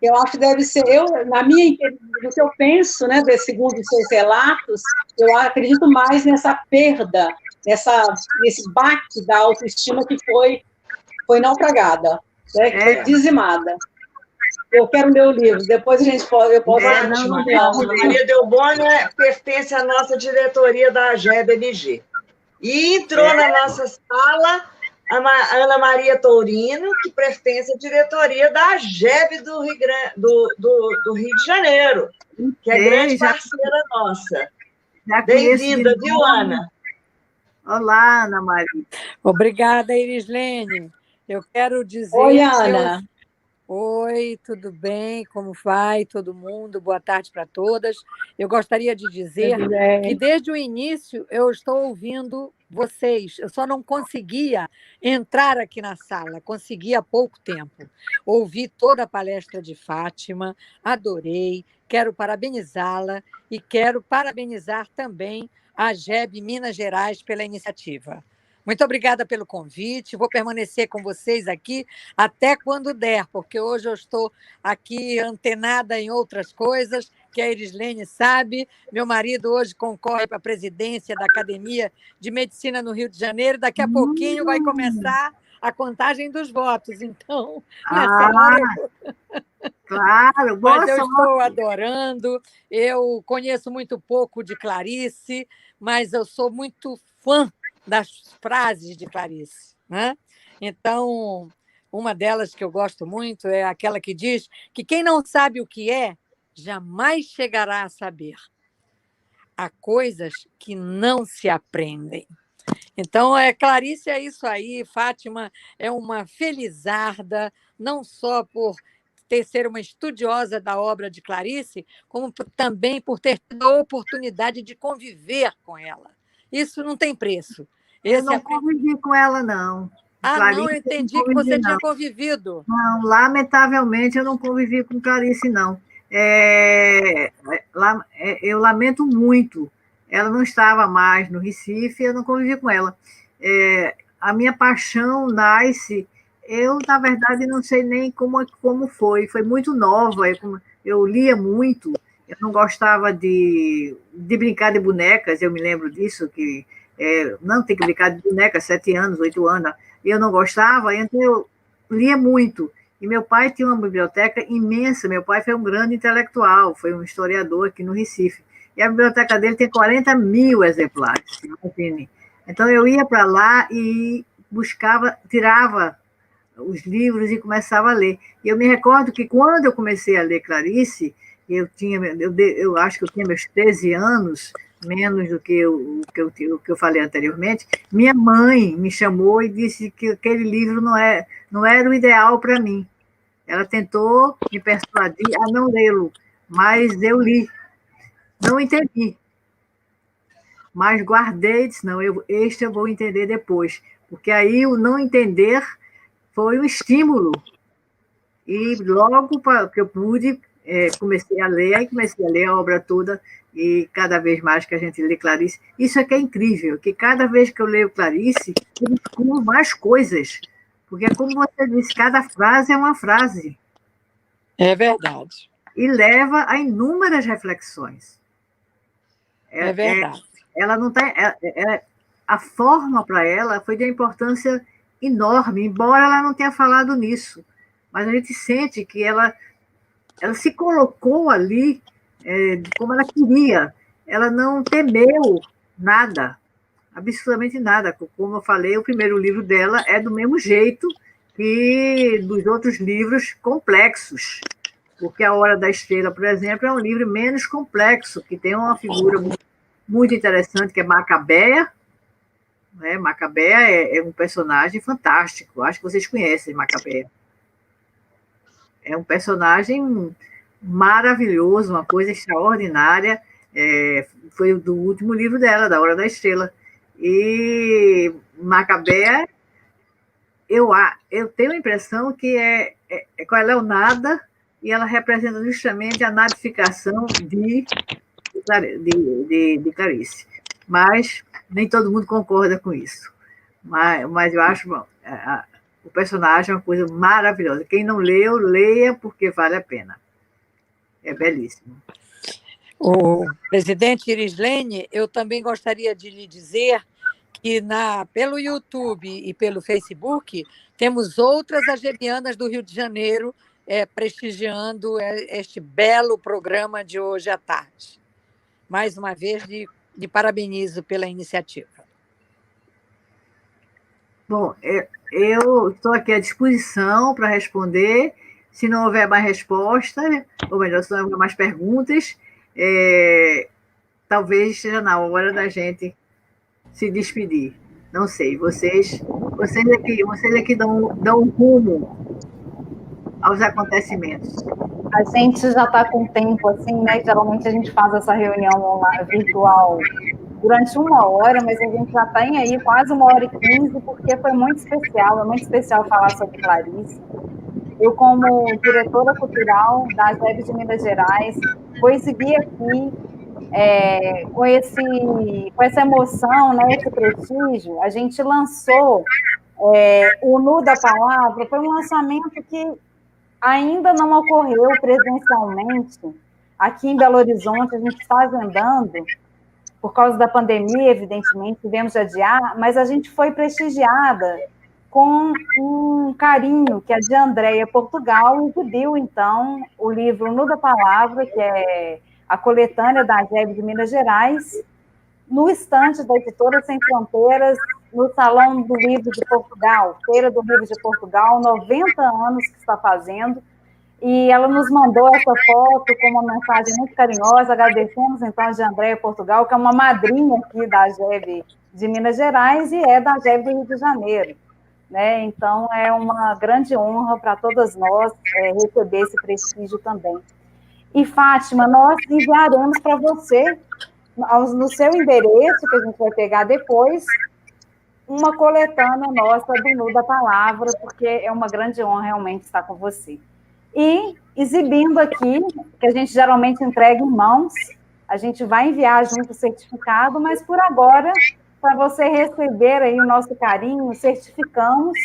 Eu acho que deve ser, no que eu penso, né, segundo os seus relatos, eu acredito mais nessa perda, nesse baque da autoestima que foi naufragada, né, que foi dizimada. Eu quero ler o livro, depois eu posso... Maria Delboni pertence à nossa diretoria da AGEB-MG. E entrou na nossa sala a Ana Maria Tourino, que pertence à diretoria da AGEB do Rio de Janeiro, que é grande parceira nossa. Bem-vinda, viu, Ana? Olá, Ana Maria. Obrigada, Irislene. Eu quero dizer... Oi, Ana. Oi, tudo bem? Como vai todo mundo? Boa tarde para todas. Eu gostaria de dizer que desde o início eu estou ouvindo vocês. Eu só não conseguia entrar aqui na sala, consegui há pouco tempo. Ouvi toda a palestra de Fátima, adorei, quero parabenizá-la e quero parabenizar também a AGEB Minas Gerais pela iniciativa. Muito obrigada pelo convite. Vou permanecer com vocês aqui até quando der, porque hoje eu estou aqui antenada em outras coisas, que a Irislene sabe. Meu marido hoje concorre para a presidência da Academia de Medicina no Rio de Janeiro. Daqui a pouquinho vai começar a contagem dos votos. Então, nessa hora... Claro, mas eu estou adorando. Eu conheço muito pouco de Clarice, mas eu sou muito fã das frases de Clarice, né? Então, uma delas que eu gosto muito é aquela que diz que quem não sabe o que é, jamais chegará a saber. Há coisas que não se aprendem. Então, Clarice é isso aí, Fátima é uma felizarda, não só por ser uma estudiosa da obra de Clarice, como também por ter tido a oportunidade de conviver com ela. Isso não tem preço. Eu não convivi com ela, não. Clarice, não, eu entendi que você tinha convivido. Não, lamentavelmente eu não convivi com Clarice, não. Eu lamento muito. Ela não estava mais no Recife, eu não convivi com ela. A minha paixão nasce... Eu, na verdade, não sei nem como foi. Foi muito nova. Eu lia muito. Eu não gostava de brincar de bonecas. Eu me lembro disso, que não tem que brincar de boneca, 7 anos, 8 anos. Eu não gostava, então eu lia muito. E meu pai tinha uma biblioteca imensa. Meu pai foi um grande intelectual, foi um historiador aqui no Recife. E a biblioteca dele tem 40 mil exemplares. Então eu ia para lá e buscava, tirava os livros e começava a ler. E eu me recordo que quando eu comecei a ler Clarice, eu acho que eu tinha meus 13 anos, menos do que o que eu falei anteriormente, minha mãe me chamou e disse que aquele livro não era o ideal para mim. Ela tentou me persuadir a não lê-lo, mas eu li. Não entendi, mas guardei e disse, não, este eu vou entender depois, porque aí o não entender foi um estímulo. E logo que eu pude, comecei a ler a obra toda, e cada vez mais que a gente lê Clarice, isso é que é incrível, que cada vez que eu leio Clarice, eu descubro mais coisas, porque, como você disse, cada frase é uma frase. É verdade. E leva a inúmeras reflexões. É verdade. Ela não tem, a forma para ela foi de uma importância enorme, embora ela não tenha falado nisso. Mas a gente sente que ela se colocou ali como ela queria. Ela não temeu nada, absolutamente nada. Como eu falei, o primeiro livro dela é do mesmo jeito que dos outros livros complexos. Porque A Hora da Estrela, por exemplo, é um livro menos complexo, que tem uma figura muito interessante, que é Macabeia. Né? Macabeia é um personagem fantástico. Acho que vocês conhecem Macabeia. É um personagem maravilhoso, uma coisa extraordinária. Foi do último livro dela, Da Hora da Estrela. E Macabeia, eu tenho a impressão que ela é o nada, e ela representa justamente a nadificação de Clarice. Mas nem todo mundo concorda com isso. Mas eu acho... Bom, o personagem é uma coisa maravilhosa. Quem não leu, leia, porque vale a pena. É belíssimo. O presidente Irislene, eu também gostaria de lhe dizer que pelo YouTube e pelo Facebook temos outras argebianas do Rio de Janeiro prestigiando este belo programa de hoje à tarde. Mais uma vez, lhe parabenizo pela iniciativa. Bom, eu estou aqui à disposição para responder. Se não houver mais resposta, ou melhor, se não houver mais perguntas, talvez seja na hora da gente se despedir. Não sei, vocês aqui dão um rumo aos acontecimentos. A gente já está com tempo, assim, né? Geralmente a gente faz essa reunião online, virtual durante 1 hora, mas a gente já tem aí quase 1h15, porque foi muito especial, é muito especial falar sobre Clarice. Eu, como diretora cultural da AGEB de Minas Gerais, vou exibir aqui, com essa emoção, né, esse prestígio. A gente lançou o Nu da Palavra, foi um lançamento que ainda não ocorreu presencialmente. Aqui em Belo Horizonte, a gente está agendando, por causa da pandemia, evidentemente, tivemos de adiar, mas a gente foi prestigiada com um carinho que a de Andréia Portugal exibiu, então, o livro Nu da Palavra, que é a coletânea da AGEB de Minas Gerais, no estande da Editora Sem Fronteiras, no Salão do Livro de Portugal, Feira do Livro de Portugal, 90 anos que está fazendo, e ela nos mandou essa foto com uma mensagem muito carinhosa. Agradecemos, então, a de Andréia Portugal, que é uma madrinha aqui da AGEB de Minas Gerais e é da AGEB do Rio de Janeiro. Né? Então, é uma grande honra para todas nós receber esse prestígio também. E, Fátima, nós enviaremos para você, no seu endereço, que a gente vai pegar depois, uma coletânea nossa do Nu da Palavra, porque é uma grande honra realmente estar com você. E exibindo aqui, que a gente geralmente entrega em mãos, a gente vai enviar junto o certificado, mas por agora, para você receber aí o nosso carinho, certificamos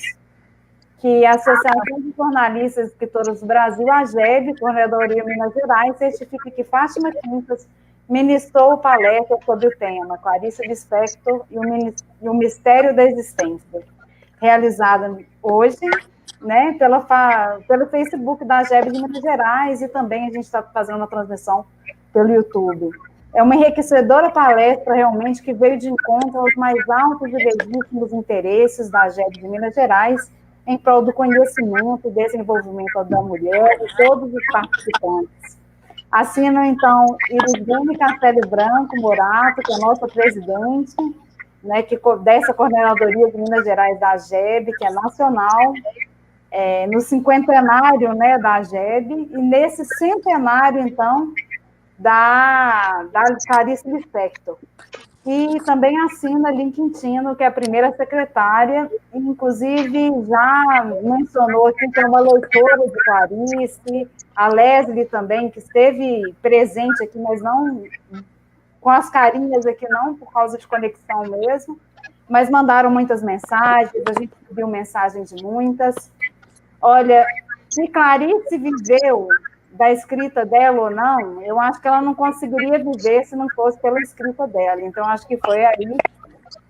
que a Associação de Jornalistas e Escritoras do Brasil, a AGEB, Corredoria Minas Gerais, certifica que Fátima Quintas ministrou palestra sobre o tema Clarice Lispector e o Mistério da Existência, realizada hoje, né, pelo Facebook da AGEB de Minas Gerais, e também a gente está fazendo uma transmissão pelo YouTube. É uma enriquecedora palestra, realmente, que veio de encontro aos mais altos e legítimos interesses da AGEB de Minas Gerais em prol do conhecimento e desenvolvimento da mulher e todos os participantes. Assinam, então, Irizene Castelli Branco Morato, que é nossa presidente, né, dessa coordenadoria de Minas Gerais da AGEB, que é nacional, no cinquentenário, né, da AGEB, e nesse centenário, então, da Clarice Lispector. E também assina Lin Quintino, que é a primeira secretária, inclusive já mencionou aqui que é uma leitora de Clarice, a Leslie também, que esteve presente aqui, mas não com as carinhas aqui, não por causa de conexão mesmo, mas mandaram muitas mensagens, a gente viu mensagem de muitas. Olha, se Clarice viveu da escrita dela ou não, eu acho que ela não conseguiria viver se não fosse pela escrita dela. Então, acho que foi aí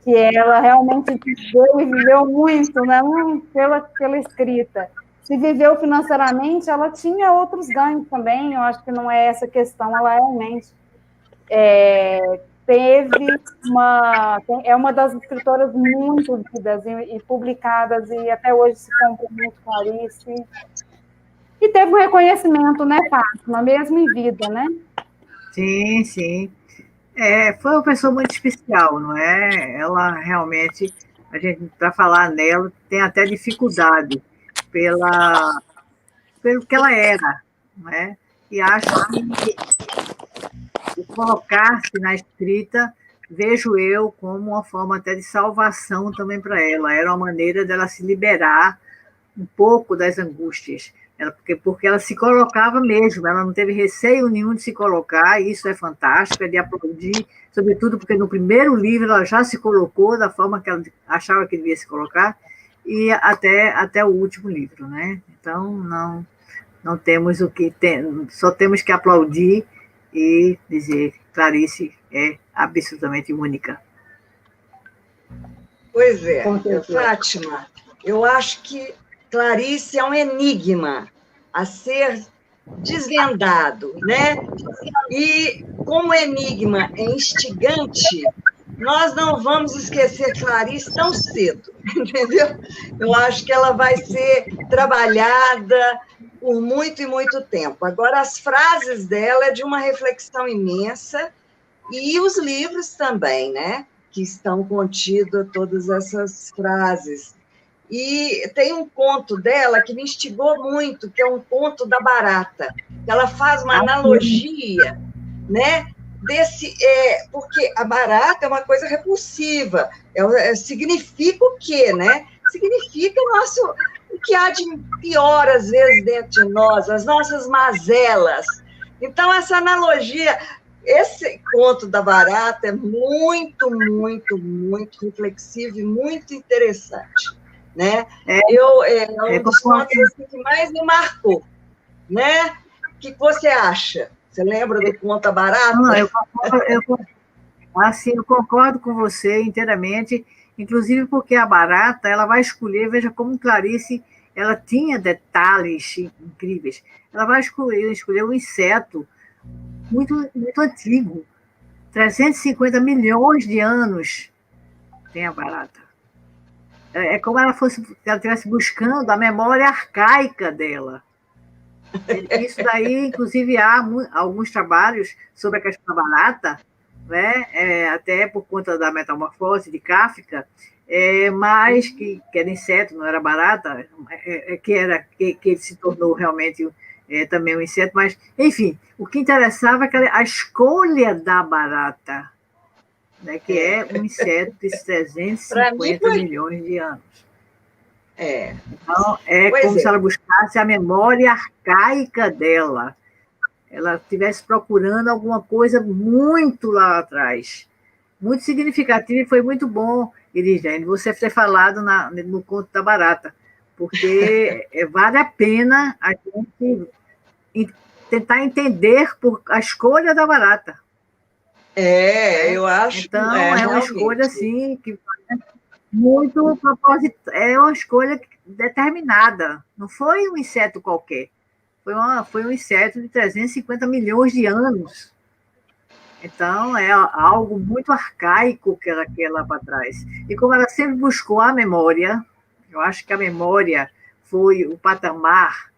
que ela realmente viveu e viveu muito, né? Pela escrita. Se viveu financeiramente, ela tinha outros ganhos também, eu acho que não é essa questão, ela realmente é uma das escritoras muito lidas e publicadas, e até hoje se compra muito Clarice. E teve um reconhecimento, né, Fátima, mesmo em vida, né? Sim, sim. Foi uma pessoa muito especial, não é? Ela realmente, a gente, para falar nela, tem até dificuldade pelo que ela era, não é? E acho que colocar-se na escrita, vejo eu como uma forma até de salvação também para ela. Era uma maneira dela se liberar um pouco das angústias. Porque ela se colocava mesmo, ela não teve receio nenhum de se colocar, e isso é fantástico, é de aplaudir, sobretudo porque no primeiro livro ela já se colocou da forma que ela achava que devia se colocar, e até o último livro, né? Então, não temos só temos que aplaudir e dizer, Clarice é absolutamente única. Pois é, Fátima, eu acho que Clarice é um enigma a ser desvendado, né? E como enigma é instigante, nós não vamos esquecer Clarice tão cedo, entendeu? Eu acho que ela vai ser trabalhada por muito e muito tempo. Agora, as frases dela é de uma reflexão imensa, e os livros também, né? Que estão contidos todas essas frases. E tem um conto dela que me instigou muito, que é um conto da barata. Ela faz uma analogia, né? Porque a barata é uma coisa repulsiva. Significa o quê, né? Significa o que há de pior, às vezes, dentro de nós, as nossas mazelas. Então, essa analogia, esse conto da barata é muito, muito, muito reflexivo e muito interessante. Né? É um dos contos assim, que mais me marcou. Né? O que você acha? Você lembra do conto da barata? Não, eu concordo com você inteiramente, inclusive porque a barata, ela vai escolher, veja como Clarice, ela tinha detalhes incríveis, ela vai escolher um inseto muito, muito antigo, 350 milhões de anos tem a barata. É como ela estivesse buscando a memória arcaica dela. Isso daí, inclusive, há alguns trabalhos sobre a questão da barata, né? Até por conta da metamorfose de Kafka, mas que era inseto, não era barata, que ele se tornou realmente também um inseto, mas, enfim, o que interessava é que a escolha da barata, né, que é um inseto de 350 milhões de anos. Então, como se ela buscasse a memória arcaica dela. Ela estivesse procurando alguma coisa muito lá atrás. Muito significativo, e foi muito bom, Irizene, você ter falado no conto da barata, porque vale a pena a gente tentar entender a escolha da barata. Eu acho. Então, é uma escolha, assim, que muito proposital, é uma escolha determinada, não foi um inseto qualquer, foi um inseto de 350 milhões de anos. Então, é algo muito arcaico que ela quer lá para trás. E como ela sempre buscou a memória, eu acho que a memória foi o patamar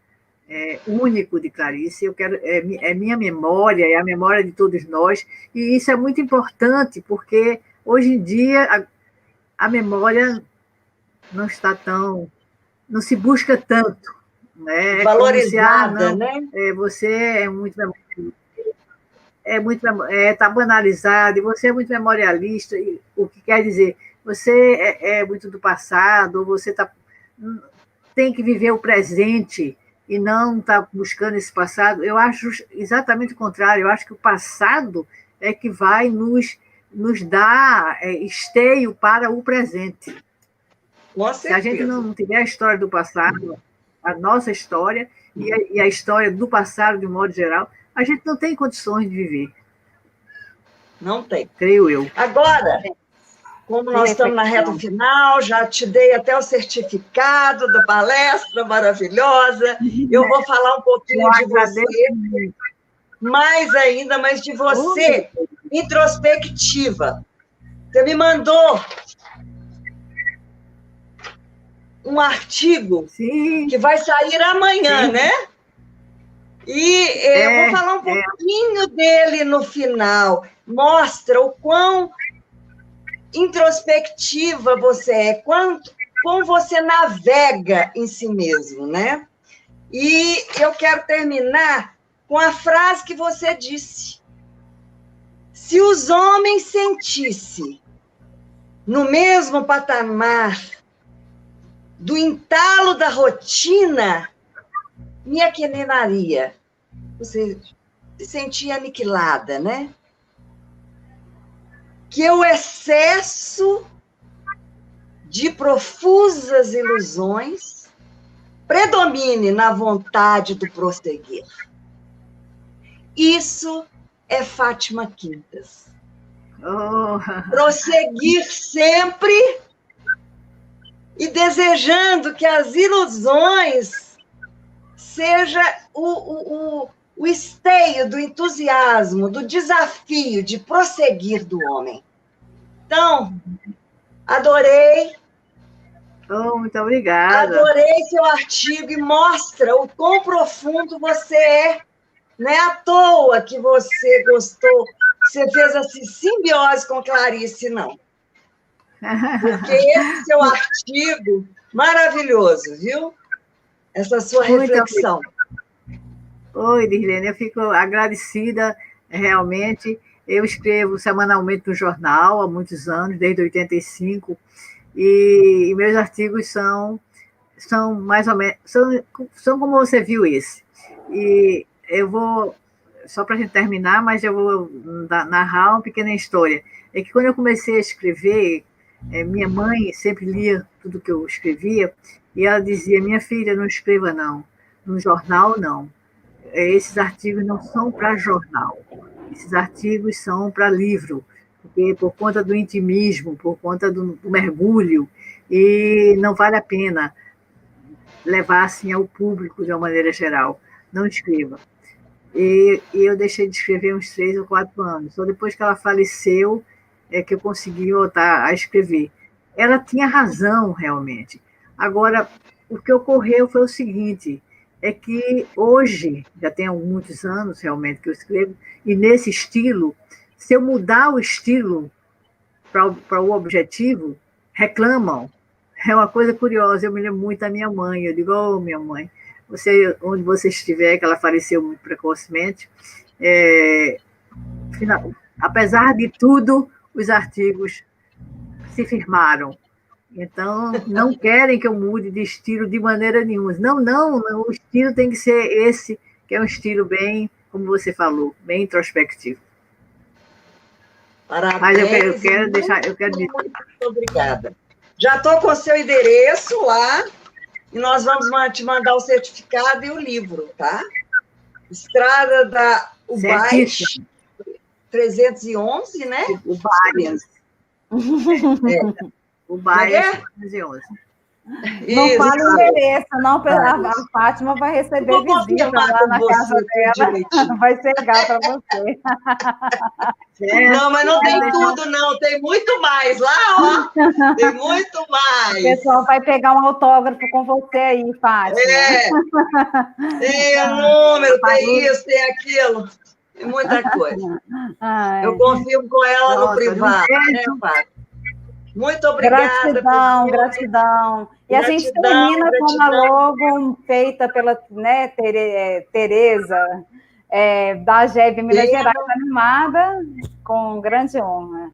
único de Clarice. Eu quero, é minha memória, é a memória de todos nós, e isso é muito importante, porque hoje em dia a memória não está tão, não se busca tanto, né? Valorizada, né? Você está banalizado, e você é muito memorialista, o que quer dizer, você é muito do passado, ou você tem que viver o presente e não está buscando esse passado. Eu acho exatamente o contrário, eu acho que o passado é que vai nos dar esteio para o presente. Com certeza. Se a gente não tiver a história do passado, a nossa história e a história do passado, de um modo geral, a gente não tem condições de viver. Não tem. Creio eu. Agora, como nós estamos na reta final, já te dei até o certificado da palestra maravilhosa, eu vou falar um pouquinho de você, mas de você, introspectiva. Você me mandou um artigo que vai sair amanhã, né? E eu vou falar um pouquinho dele no final. Mostra o quão introspectiva você é, como você navega em si mesmo, né? E eu quero terminar com a frase que você disse. Se os homens sentissem no mesmo patamar do entalo da rotina, me aquenenaria. Você se sentia aniquilada, né? Que o excesso de profusas ilusões predomine na vontade do prosseguir. Isso é Fátima Quintas. Prosseguir sempre e desejando que as ilusões seja o esteio do entusiasmo, do desafio de prosseguir do homem. Então, adorei. Muito obrigada. Adorei seu artigo e mostra o quão profundo você é. Não é à toa que você gostou, você fez essa simbiose com Clarice, não. Porque esse seu artigo, maravilhoso, viu? Essa sua reflexão. Oi, Dirlene, eu fico agradecida, realmente. Eu escrevo semanalmente no jornal há muitos anos, desde 85, e meus artigos são mais ou menos, são como você viu esse. E eu vou, só para a gente terminar, mas eu vou narrar uma pequena história. É que quando eu comecei a escrever, minha mãe sempre lia tudo que eu escrevia, e ela dizia, minha filha, não escreva não, no jornal não. Esses artigos não são para jornal, esses artigos são para livro, porque por conta do intimismo, por conta do mergulho, e não vale a pena levar assim ao público de uma maneira geral. Não escreva. E eu deixei de escrever uns 3 ou 4 anos. Só depois que ela faleceu é que eu consegui voltar a escrever. Ela tinha razão, realmente. Agora, o que ocorreu foi o seguinte, é que hoje, já tem muitos anos realmente que eu escrevo, e nesse estilo, se eu mudar o estilo para o objetivo, reclamam. É uma coisa curiosa, eu me lembro muito da minha mãe, eu digo, oh, minha mãe, você, onde você estiver, que ela faleceu muito precocemente, apesar de tudo, os artigos se firmaram. Então, não querem que eu mude de estilo de maneira nenhuma. Não, o estilo tem que ser esse, que é um estilo bem, como você falou, bem introspectivo. Parabéns. Mas eu quero deixar... Muito obrigada. Já estou com o seu endereço lá, e nós vamos te mandar o certificado e o livro, tá? Estrada da Ubás, 311, né? Ubás. Ubás, 311. Não Isso. fale o endereço, não, a Fátima vai receber visita lá na casa dela. Vai chegar para você. Não, mas não tem tudo, não. Tem muito mais lá, ó. Tem muito mais. O pessoal vai pegar um autógrafo com você aí, Fátima. Tem o número, tem isso, tem aquilo. Tem muita coisa. Eu confirmo com ela no privado, né, Fátima? Muito obrigada. Gratidão. E a gente termina com uma logo feita pela Tereza, da AGEB Minas Gerais, animada, com grande honra.